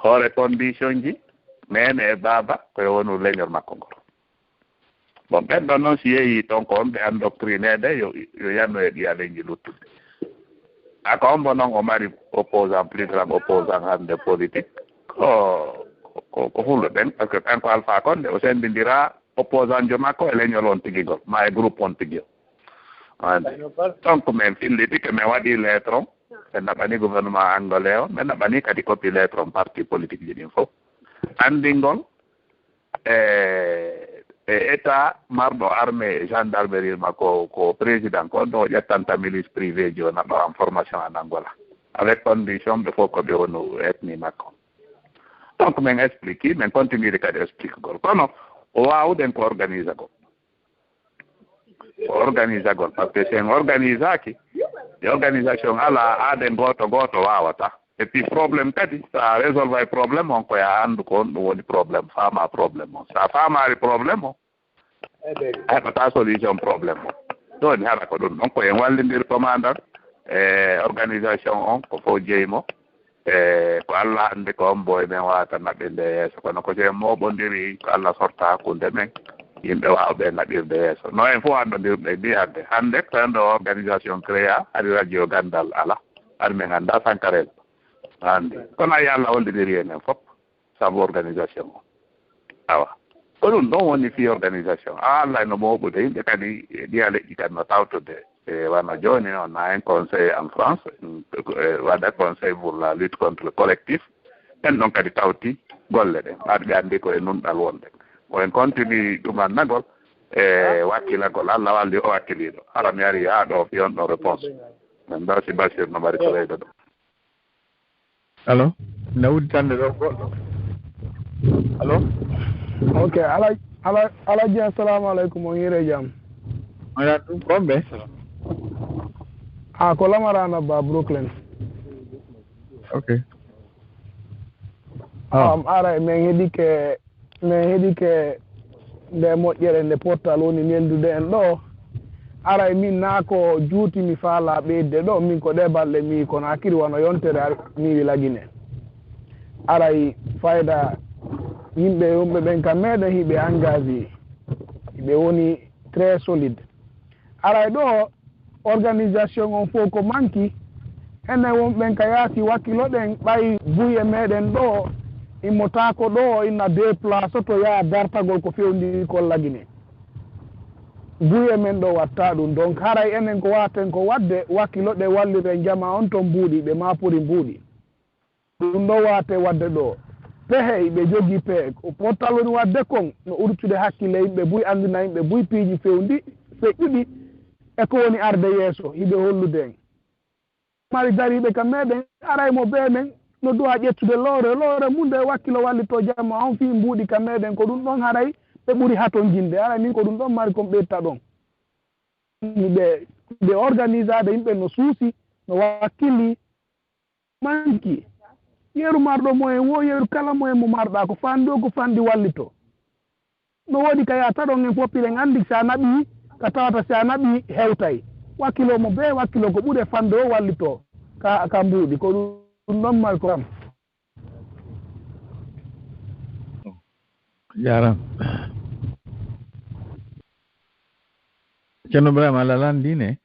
Speaker 1: hoore condition ji mene e baba koye wonu leñol makko ngol bon ɓenɗon noon si yeehi toon ko on ɓe endoctrinede yo yanno e ɗiya leñji luttude aka on bo noon o mari opposant plus grand opposant hande politique ko hulɗo ɓen par ce que kanko Alpha Condé o sendidira opposant jo makko e leñol on tigigol ma e groupe on tigi o ande donc min filliti que min waɗi lettre on ɓe naɓani gouvernement angolais o ɓe naɓani kadi copie lettre on parti politique ji ɗin fof andingol e état marɗo armée gendarmerie makko ko président ko ɗo ƴettanta milice privé ji o naɓa en formation en Angola avec condition ɓe fof koɓe wonu ethnie makko donc min explique min continue kadi explique gol kono o wawɗen ko organise gol par ce que sen organise aki e organisation ala aaden goto wawata et puis probléme kadi sa résolve probléme on koya andu ko on ɗum woni probléme fama probléme o sa famari probléme o a heɓata solution probléme o ɗoni haɗa ko ɗum ɗon koyen wallidir commandant organisation on ko fof jeymo ko Allah hande ko on boy men wawata naɓirde yeeso kono ko sen moɓodiri ko Allah sorta hakkude men yimɓe wawɓe naɓirde yeeso no en fof anɗodirɗe mbi hande tan ɗo organisation créa ari radio gandal ala ari men ganda sankarel hande kono a Allah hollidiri enen fof saabu organisation o awa ko ɗum ɗon woni fi organisation Allah no moɓude yimɓe kadi ɗiya leƴƴi kadi no tawtude wana joni on a un conseil en France waɗa conseil pour la lutte contre le collectif en ɗon kadi tawti golle ɗen aɗa ɓe anndi koye nunɗal wonde o en continue ɗumannagol wakkilagol Allah walli o wakkiliɗo ara mi ari haa ɗo fi on ɗon réponse min mbasi Bachir no mari ko leyda ɗo
Speaker 4: allo ne udditande ɗo goɗɗo allo
Speaker 11: ok alaji assalamu aleykum on hiire jaam
Speaker 4: oɗan ɗum komɓe
Speaker 11: ko lamarana ba Brooklyn
Speaker 4: ok
Speaker 11: ara min heeɗi ke nde moƴƴere nde portal woni neldude en ɗo ara min naa ko juuti mi faala ɓeyde ɗo min ko ɗe balɗe mi kono hakkiri wano yontere mi lagine aray fayda yimɓe ɓen kam meɗen hiɓe engagé ɓe woni très solide aray ɗo organisation on fof ko manki enen wonɓen ka yaasi wakkilo ɗen ɓay buye meɗen ɗo immotako ɗo inna déplace to yaa dartagol ko fewndiri kon lagine buye men ɗo watta ɗum donc haray enen ko waten ko wadde wakkilo ɗe wallire jama on ton mbuuɗi ɓe mapori mbuuɗi ɗum ɗo wate wadde ɗo pehe ɓe jogui pehe ko portal woni wadde kon no urtude hakkille yimɓe buy andina yimɓe buy piiji fewndi feƴƴuɗi e ko woni arde yeeso hiɓe hollude en mari dariɓe kam meɗen aray mo be men no duwa ƴettude loore munde wakkilo wallito jamma on fi mbuuɗi kam meɗen ko ɗum ɗon haray ɓe ɓuri haton jinde aray min ko ɗum ɗon mari kon ɓeyta ɗon ɓe organise ade yimɓe no suusi no wakkili manki yeru marɗo moyen wo yeru kala moyen mo marɗa ko fandi o ko fandi wallito no woodi ka ya taɗon en poppilen andi sa naɓi ka tawata sa naɓi hewtay wakkilo mo be wakkilo ko ɓuuri fande o wallito ka mbuuɗi ko ɗum ɗon mari ko am
Speaker 4: jaram ceerno Ibrahima Allah landine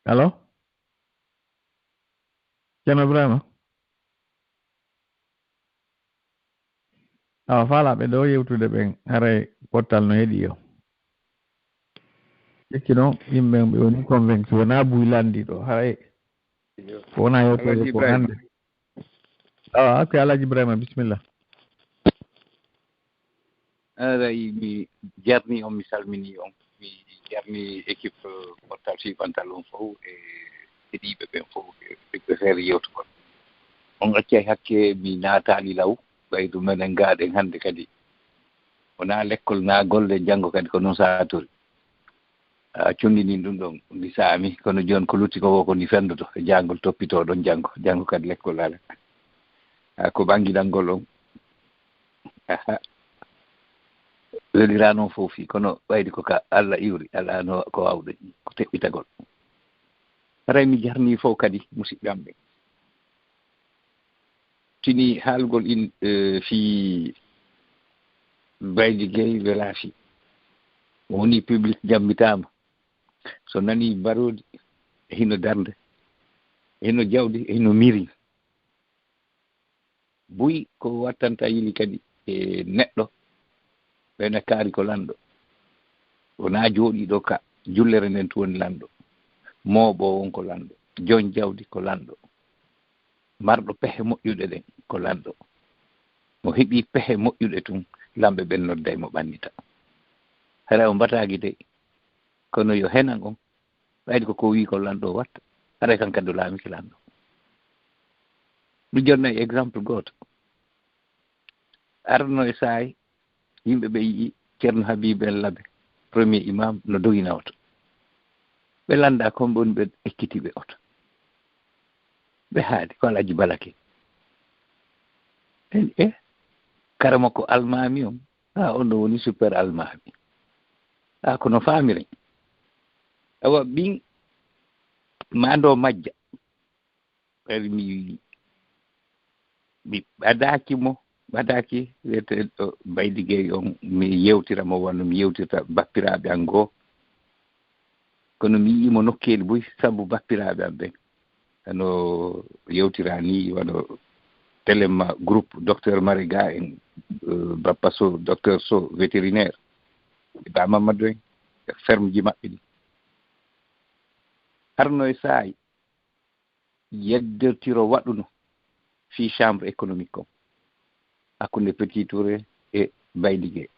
Speaker 4: allo ceerno Ibrahima awa faalaɓe ɗo yewtude ɓen haray portal no heeɗi yo ƴekki ɗon yimɓe ɓe woni convaincu wona buy landi ɗo haray ko wona yewtoje ko hande awa ok Alaji Ibrahima bisimilla
Speaker 12: aray mi jarni on mi salmini on mi jarni équipe portal suivantal on fof e heeɗiɓe ɓen fof ɓe feere yewtugol on accay hakke mi naatani law ɓaydu menen gaaɗen hannde kadi wona l'école na golle janngo kadi ko noon saatori a conndinin ɗum ɗon ndi saami kono jooni ko lutti ko wo ko ni fenndoto e janngol toppitoo ɗon janngo kadi l'école ala ko ɓangidalngol on welira noon fof kono ɓaydi ko ka Allah iwri ala no ko wawde ko teɓɓitagol haray mi jarni fof kadi musidɓe am ɓe tini haalgol in fi Baydi Gueye welaafi woni public jammitama so nani barodi hino darde hino jawdi hino miri buy ko wattanta yili kadi e neɗɗo ɓene kaari ko lanɗo wona jooɗiɗo ka jullere nden to woni lanɗo mooɓo won ko lanɗo jon jawdi ko lanɗo marɗo pehe moƴƴuɗe ɗen ko lanɗo mo heɓi pehe moƴƴuɗe tun lamɓe ɓen nodda mo ɓannita hara o mbataki de kono yo henan on ɓayde koko wi ko lanɗo watta haray kan kadi o laamiki lanɗo ɗum jonnayi exemple goto arno e saay yimɓe ɓe yii ceerno Habib El Labe premier imam no dogina oto ɓe landa kon ɓe woni ɓe ekkitiɓe oto ɓe haadi ko alaji balake en kara makko almami on on ɗo woni super almami kono faamiren awa ɓin mando majja ɓayri mi ɓadaki wiyete ɗo Baydi Gueye on mi yewtiramo wonno mi yewtirta bappiraɓe an goo kono mi yiimo nokkeli boy sabu bappiraɓe am ɓen ano yewtira ni wano téléma groupe docteur Mariga en Bappa Sow docteur Sow vétérinaire ba Mamadou en ferme ji maɓɓe ɗi harno e saayi yeddotiro waɗuno fi chambre économique o hakkunde Petit Touré e Baydi Gueye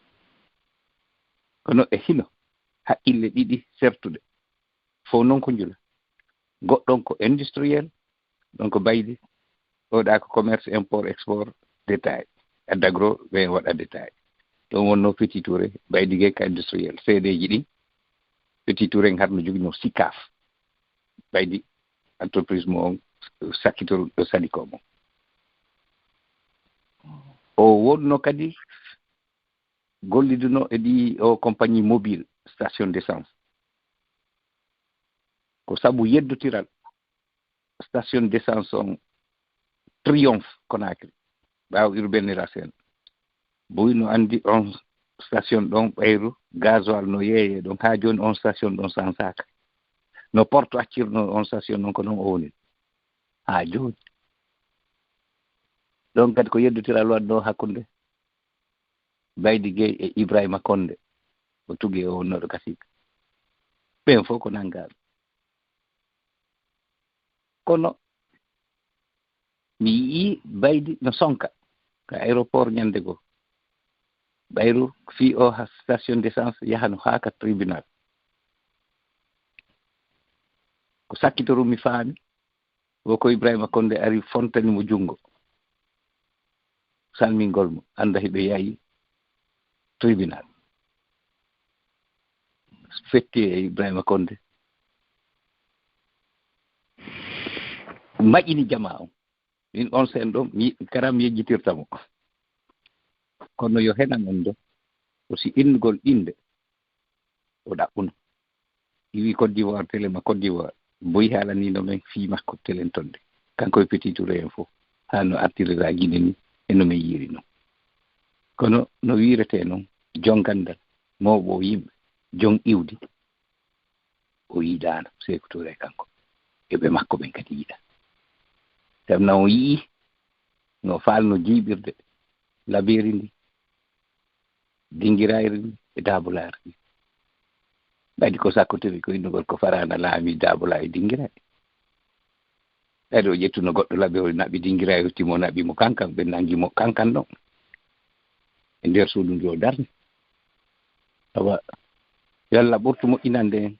Speaker 12: kono e hino haqqille ɗiɗi sertude fof noon ko njula goɗɗon ko industriel ɗon ko Baydi oɗa ko commerce import export détail addagro ɓe waɗa détail ɗon wonno Petit Touré Baydi Gueye ka industriel seedeji ɗin Petit Touré harno jogino SICAF Baydi entreprise mo on sakkitol ɗo Sadiko mo o wonno kadi golliduno e ɗi o compagnie mobile station d'essence ko sabu yeddotiral station d'essence on Triomphe Conakry ɓaawo urbanira sen boy no andi on station ɗon ɓayru gasoil no yeeye ɗon ha joni on station ɗon sansaka no porte accirno on station noon ko noon o woni ha joni ɗon kadi ko yeddotiral waɗɗo hakkunde Baydi Gueye e Ibrahima Konde o tugi o wonnoɗo Kasika ɓen fof ko nangaɓe kono mi yii Baydi no sonka ka aéroport ñande goo ɓayru fi o ha station d'essence yahano haa ka tribunal ko sakkitoru mi faami woko Ibrahima Konde ari fontani mo junngo salmingol mo annda heɓe yahi tribunal fetti e Ibrahima Konde maƴini jama on min on sen ɗo karam yejjitirtamo kono yo henan on ɗo aussi innugol inde o ɗaɓɓuno wi Côte d'Ivoire téléma Côte d'Ivoire boyi haalanino men fii makko télén tonde kanko e Petit Touré en fof ha no artirira guine ni e no men yiiri noon kono no wirete noon jon gandal mawɓo yimɓe jon iwdi o yiɗano Sékou Touré kanko eɓe makko ɓen kadi yiɗa sabu na o yii no falno jiiɓirde laberi ndi dingirayri ndi e dabulare ndi ɓaydi ko sakkotori ko innugol ko farana laami dabula e dingiray ɓayde o ƴettuno goɗɗo laberi naɓi dingiray ottimo naɓimo kankan ɓe nangimo kankan ɗon e nder suudu ndu o darni awa yo Allah ɓurtu moƴƴinande en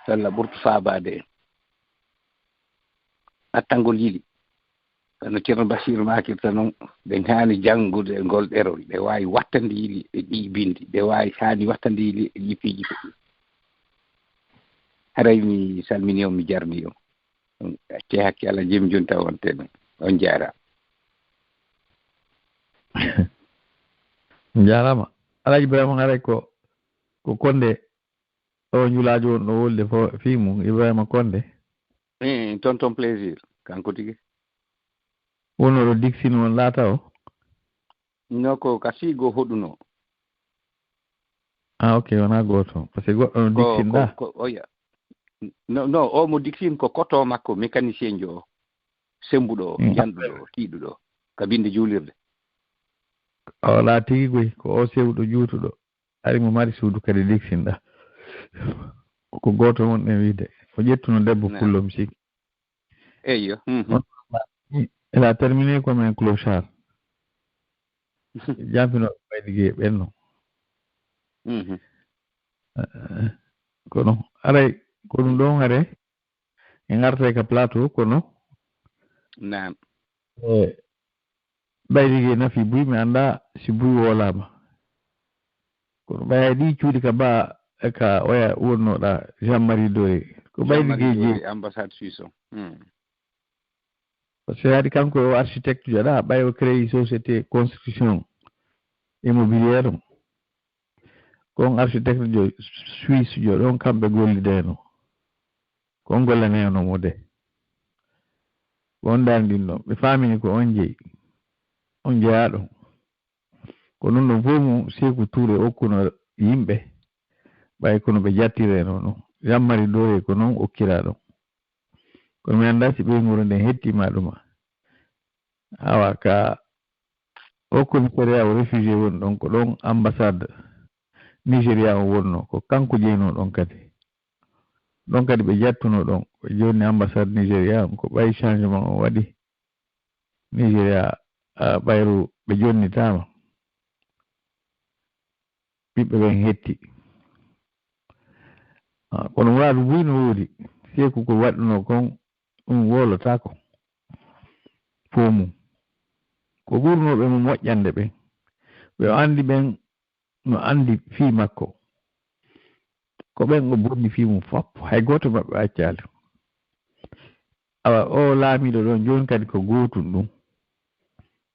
Speaker 12: yo Allah ɓurtu faabade en attangol yili no ceerno Bachir makirta noon ɓe haani janngude e ngol ɗerol ɓe waawi wattande yili e ɗi bindi ɓe waawi haani wattande yili e yipiiji feƴƴi haray mi salmini on mi jarni on acce hakke Allah jemi joni taw wonte ɗon on jaara
Speaker 4: jarama alaji Ibrahima hare ko konde o njulaajo on ɗo wolde fo fiimu Ibrahima Konde
Speaker 12: tonton plaisir kanko tigi
Speaker 4: wonoɗo Dixine on laata o
Speaker 12: no ko kasigo hoɗuno
Speaker 4: ok wona gooto par ce que goɗɗo no Dixine ɗa
Speaker 12: oya no o mo Dixine ko koto makko mécanicien jo sembuɗo janɗuɗo tiiɗuɗo ka binde juulirde
Speaker 4: o laa tigi goy ko o sewɗo juutuɗo ari mo mari suudu kadi Dixine ɗa ko gooto won ɗen wiide o ƴettuno debbo pullo mi siki
Speaker 12: eyyo
Speaker 4: il a terminé comme un clochard jampinoɓe ɓaydige ɓenno kono aray ko ɗum ɗon hare e garta ka plateau kono
Speaker 12: nan
Speaker 4: ɓaydige nafi buy mi annda si buy wolama kono ɓaya ɗi cuuɗi ka ba ka oya wonnoɗa Jean Marie Doré ko ɓaydigeji
Speaker 12: ambassade suisse
Speaker 4: par ce que haɗi kanko o architecte joɗa ɓay o créé société construction immobiliére o kon architecte jo suisse jo ɗon kamɓe gollideno kon gollanenomo de on dani ɗin ɗon ɓe famini ko on jeeyi on jeeyaɗo ko noon ɗon fof mo Sékou Touré okkuno yimɓe ɓay kono ɓe jattireno ɗon Jean Marie Doré ko noon okkira ɗon kono mi annda si ɓeyguru nden hettima ɗuma awa ka o commissariat o réfugié woni ɗon ko ɗon ambassade Nigéria o wonno ko kanko jeyno ɗon kadi ɓe jattuno ɗon ɓe jonni ambassade Nigéria ko ɓay changement o waɗi Nigéria ɓayru ɓe jonnitama ɓiɓɓe ɓen hetti kono waalu buyno woodi Sékou ko waɗuno kon ɗum wolotako fo mum ko ɓurnoɓe mo moƴƴande ɓen ɓe andi ɓen no andi fii makko ko ɓen o bonni fii mum fop hay goto maɓɓe accali awa o laamiɗo ɗon joni kadi ko gotum ɗum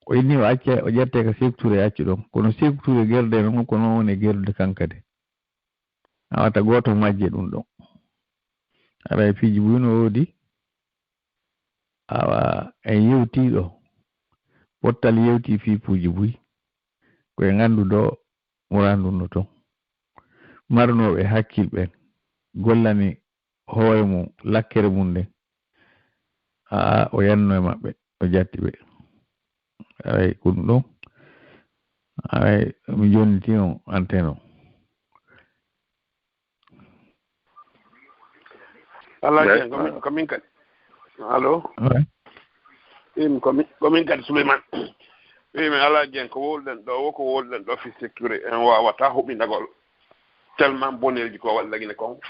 Speaker 4: o inni o acca o ƴette ko Sékou Touré acci ɗon kono Sékou Touré gerde noon ko noon woni gerdude kankade awata goto majje ɗum ɗon aɗa fiiji buyno woodi awa en yewtiɗo pottal yewti fiipuji buy koye ganduɗo muranduno toon marnoɓe hakkilɓe gollani hoore mum lakkere mum nden o yanno e maɓɓe o jatti ɓe ay ko ɗum ɗon ay mi jonniti on antenne o
Speaker 8: alaji komin kadi allo komin kadi Souleymane wimi alaji en ko wolɗen ɗo woko wolɗen ɗo fi sécuré en wawata huɓinagol tellement boneji ko wallagine kon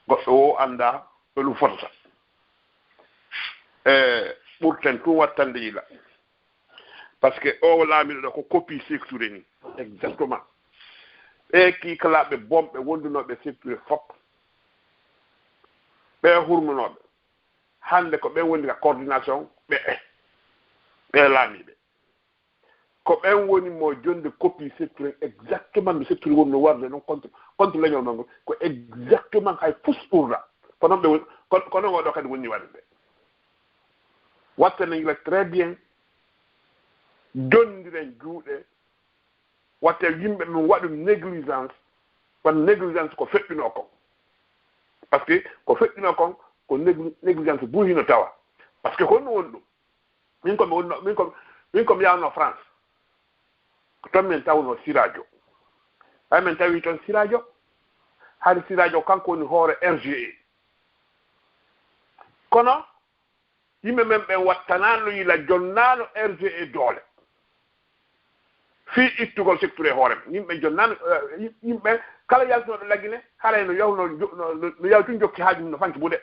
Speaker 8: goɗɗo o anda ɗo ɗum fotata ɓurten tun wattande yila par ce que o laamiɗo ɗo ko copie sécuré ni exactement ɓe kikalaɓe bomɓe wondunoɓe sécuré fop ɓe hurmunoɓe hande ko ɓen woni ka coordination ɓe laamiɓe ko ɓen woni mo jonde copie sécuré exactement no sécuré woni no warde noon contre leñol ma ngol ko exactement hay fus ɓurda ko noon ɓe ko noon oɗo kadi wonni waɗde watte no yila très bien dondiren juuɗe watte yimɓe min waɗu négligence wan négligence ko feƴƴuno kon par ce que ko feƴƴuno kon ko négligence buhino tawa par ce que honno woni ɗum min komi yawno France ko toon min tawno siradio hay min tawi toon siradio haade siradio kanko woni hoore RGE kono yimɓe men ɓen wattanano yila jonnano RGE doole fii ittugol secteur e hoore men yimɓe jonnano yimɓe kala yaltinoɗo laggine haray no yawno no yawtun jokki haaju mum no fanki ɓuuɗe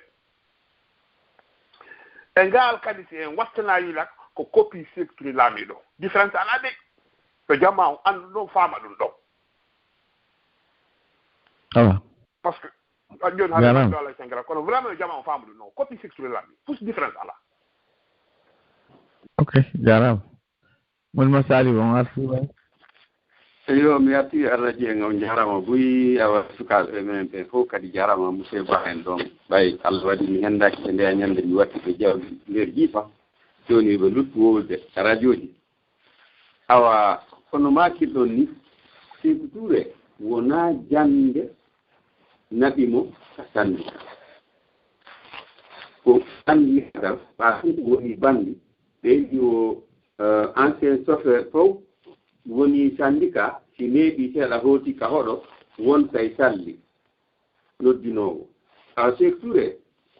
Speaker 8: e ngaal kadi si en wattana yila ko copie secteur laamiɗo différence ala de to jamma o andu ɗon faama ɗum ɗon
Speaker 4: awa
Speaker 8: par ce que joni haɗa ala sengara kono vraiment no jamma o faama ɗum ɗon copie secteur laamiɗo plus différence ala
Speaker 4: ok jarama mon masali on arti
Speaker 9: yo mi arti Allah jeengo jarama buyi awa sukaaɓe men ɓe fof kadi jarama monsieur Ba en ɗon ɓay Allah waɗi mi henndaki ɓe nde ñande mi watti ɓe jawdi nder jiifa joni ɓe luttu wowde radio ji awa kono makirɗon ni Sékou Touré wona jande naɓimo ka sandika ko sandikal ɓa woni bandi ɓeydi o ancien chauffeur fof woni syndicat si neeɓi seeɗa hooti ka hoɗo won tay salli noddinoowo awa Sékou Touré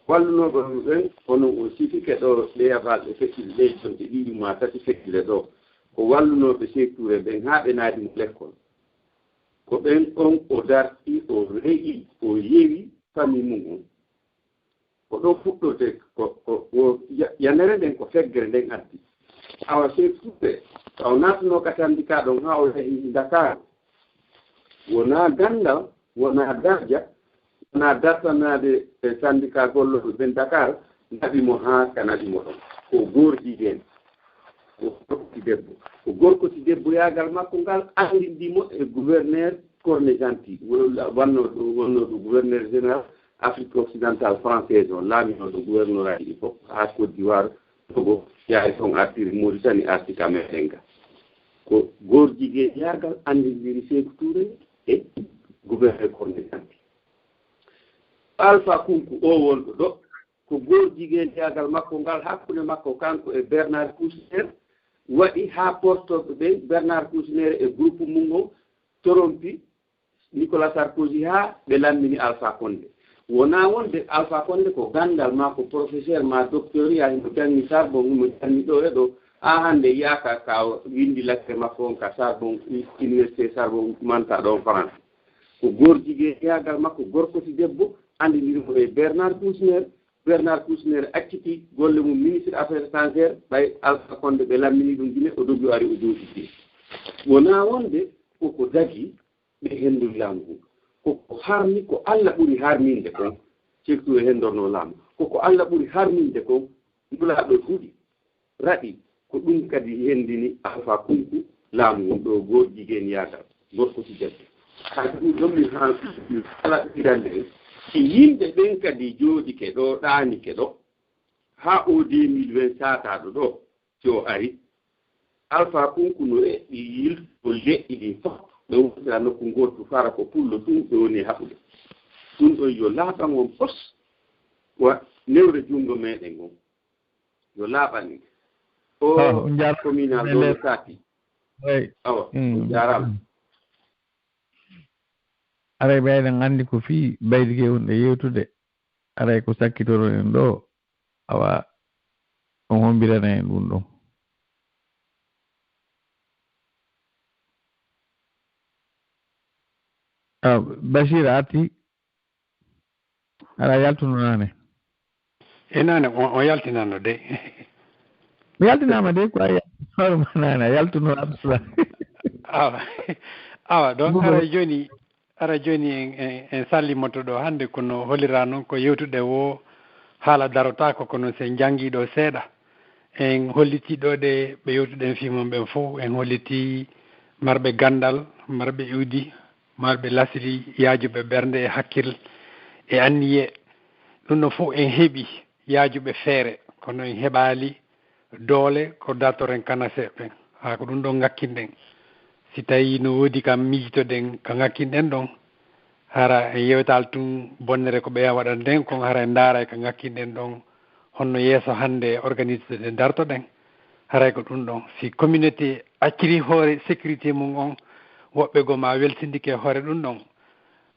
Speaker 9: wallunooɓe ɓen kono o sifike ɗo ɗeyabalɓe feccile ɗe jonde ɗiɗi ma tati feccile ɗo ko wallunooɓe Sékou Touré ɓen haa ɓe naadi mo l'école ko ɓen on o darti o reƴi o yewi famille mum on ko ɗo fuɗɗote ko yanere nden ko feggere nden addi awa Sékou Touré taw natano ka syndicat ɗon haa o yahi Dakar wona gandal wona darja wona dartanade e syndicat golloɓe ɓen Dakar naɓimo haa ka naɓimo ɗon ko gorjigen ko gorkoti debbo ko gorkoti debbo yaagal makko ngal andindimo e gouverneur Corne Gentil wonnoɗo gouverneur général Afrique occidentale française on laaminoɗo gouverneur aji ɗi fof haa Côte d'Ivoire Togo yaari toon artiri Mauritanie arti ka meɗen ga ko gorjige yaagal andindiri Sékou Touré e gouverneur Corne Gentil Alpha Kunku o wonɗo ɗo ko gorjige yaagal makko ngal hakkude makko kanko e Bernard Kouchner waɗi haa portoɓe ɓen Bernard Kouchner e groupe mum o torompi Nicolas Sarkozy haa ɓe lammini Alpha Condé wona wonde Alpha Condé ko gandal ma ko professeur ma docteur ya himo jangi Sarbon mo jangi ɗo e ɗo haa hannde yiyaka ka windi lakke makko on ka Sarbon université Sarbon manta ɗon France ko gorjige yagal makko gorkoti debbo andinirimo e Bernard Kouchner acciti golle mum ministre affaires étrangères ɓay Alpha Condé ɓe lammini ɗum gine o dogi ari o jooɗiɗi wona wonde koko dagi ɓe henndol laamu ngu koko harmi ko Allah ɓuri harminde kon Sékou Touré henndorno laamu koko Allah ɓuri harminde kon ndulaaɗo ɗuɗi raɗi ko ɗum kadi henndini Alpha Kunku laamu ngun ɗo gorjigeen yaagal gorkoti debbo haa ɗum ɗommi haa kala ɗirande en si yimɓe ɓen kadi jooɗike ɗo ɗaanike ɗo haa o 2020 saataaɗo ɗo si o ari Alpha Kunku no eɓɓi yilto leƴƴi ɗin fof ɓe wurtira nokku ngottu fara ko pullo ɗum ɓe woni haɓude ɗum ɗon yo laaɓan on pos wa newre junngo meɗen on yo laaɓani o communal ɗo saati awa jarama
Speaker 4: aray ɓeyɗen anndi ko fii baydige wonɗe yewtude aray ko sakkitoro en ɗo awa on hombirana en ɗum ɗon Bachir arti aɗa yaltuno nane
Speaker 3: e nane on yaltinano de
Speaker 4: mi yaltinama de ko a hoorema nane a yaltuno absla
Speaker 3: awa donc ara joni en sallimoto ɗo hannde kono holira noon ko yewtude wo haala darotako kono sen jangguiɗo seeɗa en holliti ɗo ɗe ɓe yewtuɗen fimon ɓen fof en holliti marɓe gandal marɓe iwdi marɓe lasri yaajuɓe ɓernde e hakkille e anniye ɗum ɗo fof en heeɓi yaajuɓe feere kono en heɓali doole ko dartoren kanaseɓen haa ko ɗum ɗon ngakkinɗen si tawi no woodi kam miijitoɗen ko ngakkinɗen ɗon hara en yewtal tun bonnere ko ɓeya waɗan nden kon hara en ndaara ko ngakkinɗen ɗon honno yeeso hannde organisé ɗe dartoɗen haray ko ɗum ɗon si communauté acciri hoore sécurité mum on woɓɓe goo ma weltindike hoore ɗum ɗon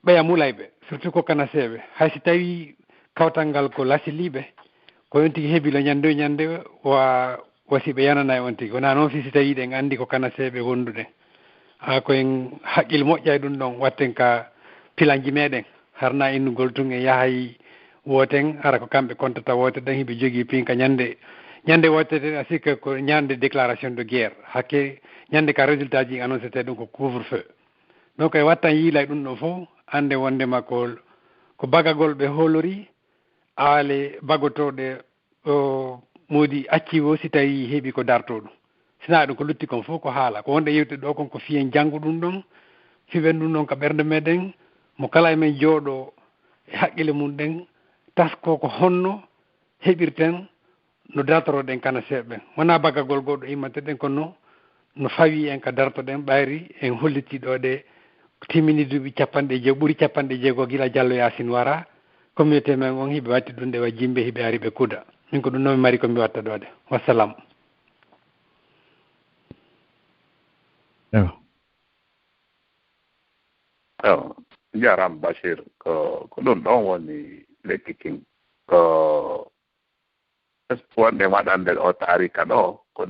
Speaker 3: ɓeya mulayɓe surtout ko kanaseɓe hay si tawi kawtal ngal ko lasiliɓe ko on tigui heeɓilo ñande wa wasiɓe yanana e on tigui wona noon si tawi ɗen andi ko kanaseɓe wonduɗen ha koyen haqqille moƴƴa e ɗum ɗon watten ka pilanji meɗen harna innugol tun e yaahay woten ara ko kamɓe kontata wote ɗen hiɓe jogui pinka ñande wotete a sikka ko ñande déclaration de guerre hakke ñande ka résultat ji annoncé te ɗum ko couvre feu donc e wattan yiilay ɗum ɗo fof ande wondema ko bagagol ɓe hoolori aale bagotoɗe o moodi acci o si tawi heeɓi ko darto ɗum sina ɗum ko lutti kon fof ko haala ko wonde yewte ɗo kon ko fiyen janngo ɗum ɗon fiwen ɗum ɗon ko ɓernde meɗen mo kala e men jooɗo e haqqille mum ɗen tasko ko honno heɓirten no dartoroɗen kana seeɓen wona baggagol goɗɗo immante ɗen kono no fawi en ka dartoɗen ɓayri en hollitiɗo ɗe timmini duuɓi capanɗe ɓuuri capanɗe jeegoo gila Diallo Yacine wara communauté men on hiɓe watti ɗum nde wa jimɓe hiɓe ari ɓe kuuda min ko ɗum noon mi mari ko mi watta ɗode wassalam.
Speaker 1: Jaram Bashir ko ɗum ɗon woni lekki kin ko wonde waɗande o tarika ɗo ko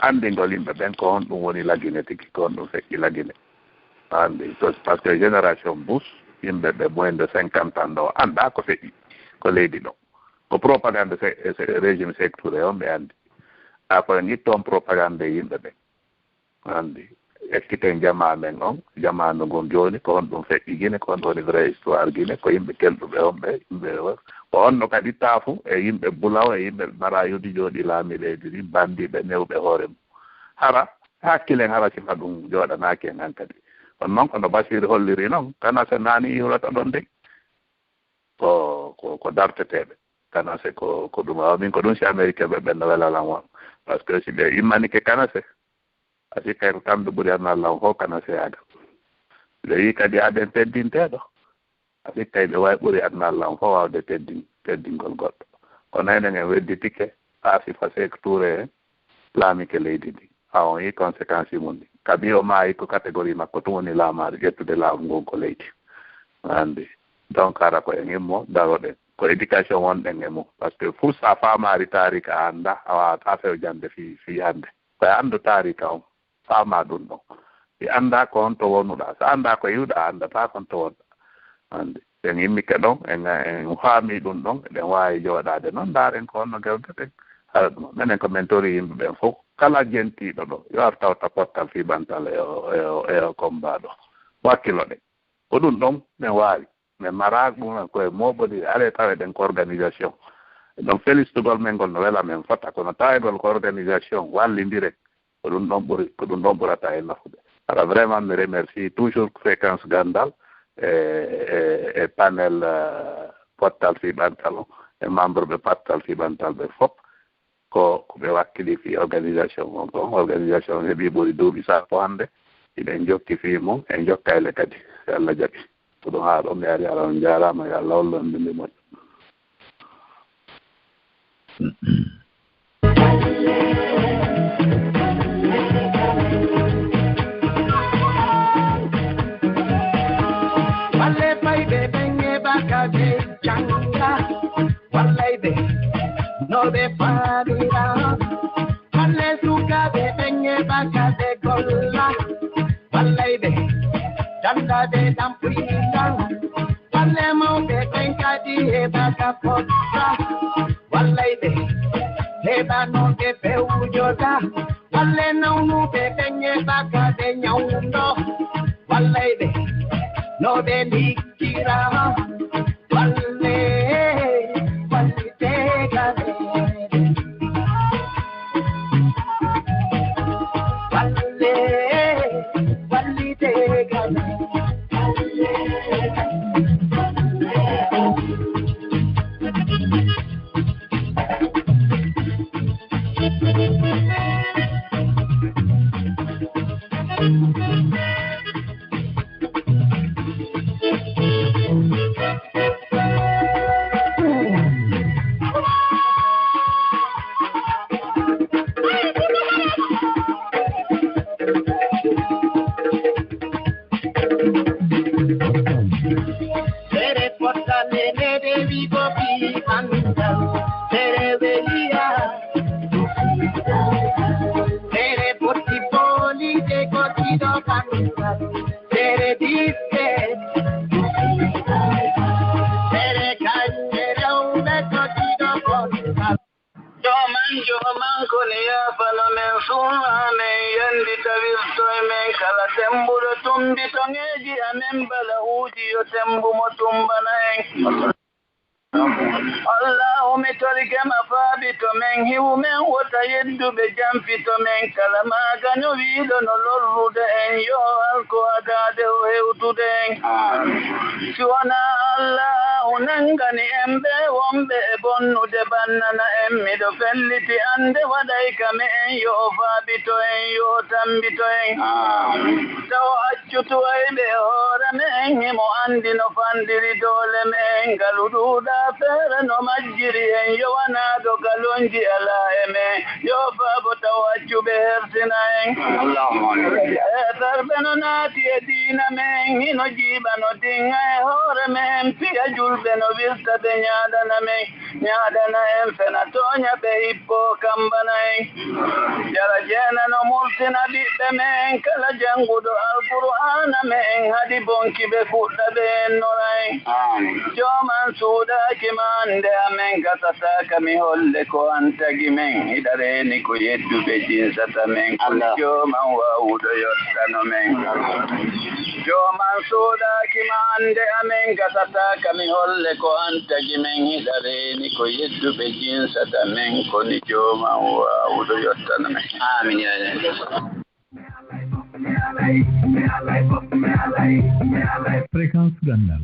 Speaker 1: anndingol yimɓe ɓen ko on ɗum woni lagine tigi ko on ɗum feƴƴi lagine andi par ce que génération bus yimɓe ɓe moins de 50 ans ɗo annda ko feƴƴi ko leydi ɗo ko propagande régime Sékou Touré on ɓe anndi a koye ñittoon propagande yimɓe ɓen anndi ekkiten jama men on jamanu ngon jooni ko on ɗum feƴƴi Guinée ko on woni vrai histoire Guinée ko yimɓe kelɗuɓe on ɓe yimɓe ko onno kadi taafu e yimɓe bulaw e yimɓe marayudi jooɗi laami leydi ɗi bandiɓe newɓe hoore mum hara hakkilen hara sima ɗum jooɗanaaki en han kadi kono noon kono Bachir holliri noon kanase naani iwrata ɗon de ko darteteɓe kanase ko ɗum awa min ko ɗum si américain ɓe ɓenno welalan won par ce que si ɓe immanike kanase asi kay ko kamɓe ɓuri annallahu fof kanase yaagal ɓe wi kadi aɗen teddinteɗo asi kay ɓe wawi ɓuri annallahu fof wawde teddingol goɗɗo kono enen en wedditike Asifa Sékou Touré laamike leydi ndi ha on yi conséquence mum ɗi kabi o maayi ko catégorie makko tum woni laamaade ƴettude laamu ngon ko leydi andi donc ara ko en immo daroɗen ko éducation wonɗen e mum par ce que fuu sa faamaari taarika a annda a wawata fewjande fi hannde koye anndu taarika on faama ɗum ɗon i annda ko honto wonuɗa so annda ko yiwɗa anndata konto wonɗa andi en immike ɗon en faami ɗum ɗon eɗen waawi jooɗaade noon ndaaren ko honno gewdeten haɗa ɗum minen ko men tori yimɓe ɓen fof kala jentiiɗo ɗo yo ar tawta pottal fiɓantal e combat ɗo wakkilo ɗen ko ɗum ɗon min waawi min mara ɗum koye mooɓodi are tawe ɗen ko organisation ɗon felistugol men ngol no wela men fota kono tawegol ko organisation wallindiren ko ɗum ɗon ɓurata e nafude alors vraiment mi remercie toujours fréquence gandal e panel pottal fiɓantal o e membre ɓe pottal fiɓantal ɓe fof ko ɓe wakkili fi organisation on ɗon organisation heeɓi ɓuri duuɓi sappo hannde iɗen jokki fi mum en jokkayle kadi so Allah jaɓi ko ɗum haa ɗo mi ari ala on jaarama yo Allah hollondinde moƴƴo
Speaker 13: Nobe padira, wale suka be benye baka de golla, wale be janda de dampuina, wale mo be benka di e baka potra, wale be leba no de pe ujoda, wale no be benye baka de nyaundo, wale be no be nikira, wale Allah
Speaker 14: mawmi torike ma faabito men hiwu men wota yedduɓe jamfito men kala maaga no wiiɗo no lorrude en yo alko adade o hewtude en si wona allahu nangani en ɓe wonɓe e bonnude bannana en miɗo felliti ande waɗay kame en yo faabito en yo tambito en taw accutuwayɓe hoore men himo andi no fandiri doole men ngalu ɗuuɗa feere no majjiri en yo wanaɗo galonji ala e men yo faabo taw accuɓe hersina en e terɓe no naati e diina men hino jiiɓa no dinga e hoore men piya julɓe no wirta ɓe ñaaɗana en fena tooña ɓe hippo kambana en jara jeena no murtina ɓiɓɓe men kala jannguɗo alqur'ana men hadi bonki ɓe fuɗɗa ɓe ennora en jooman suuɗaaki mande amen gasataka mi holle ko an tagi men hiɗa reeni ko yedduɓe jinsata men kono jooman wawuɗo yottano men jooman suuɗaaki mande amen gasataka mi holle ko an tagi men hiɗa reeni ko yedduɓe jinsata men kono jooman wawuɗo yottano men amin ya
Speaker 4: Fréquence Gandal.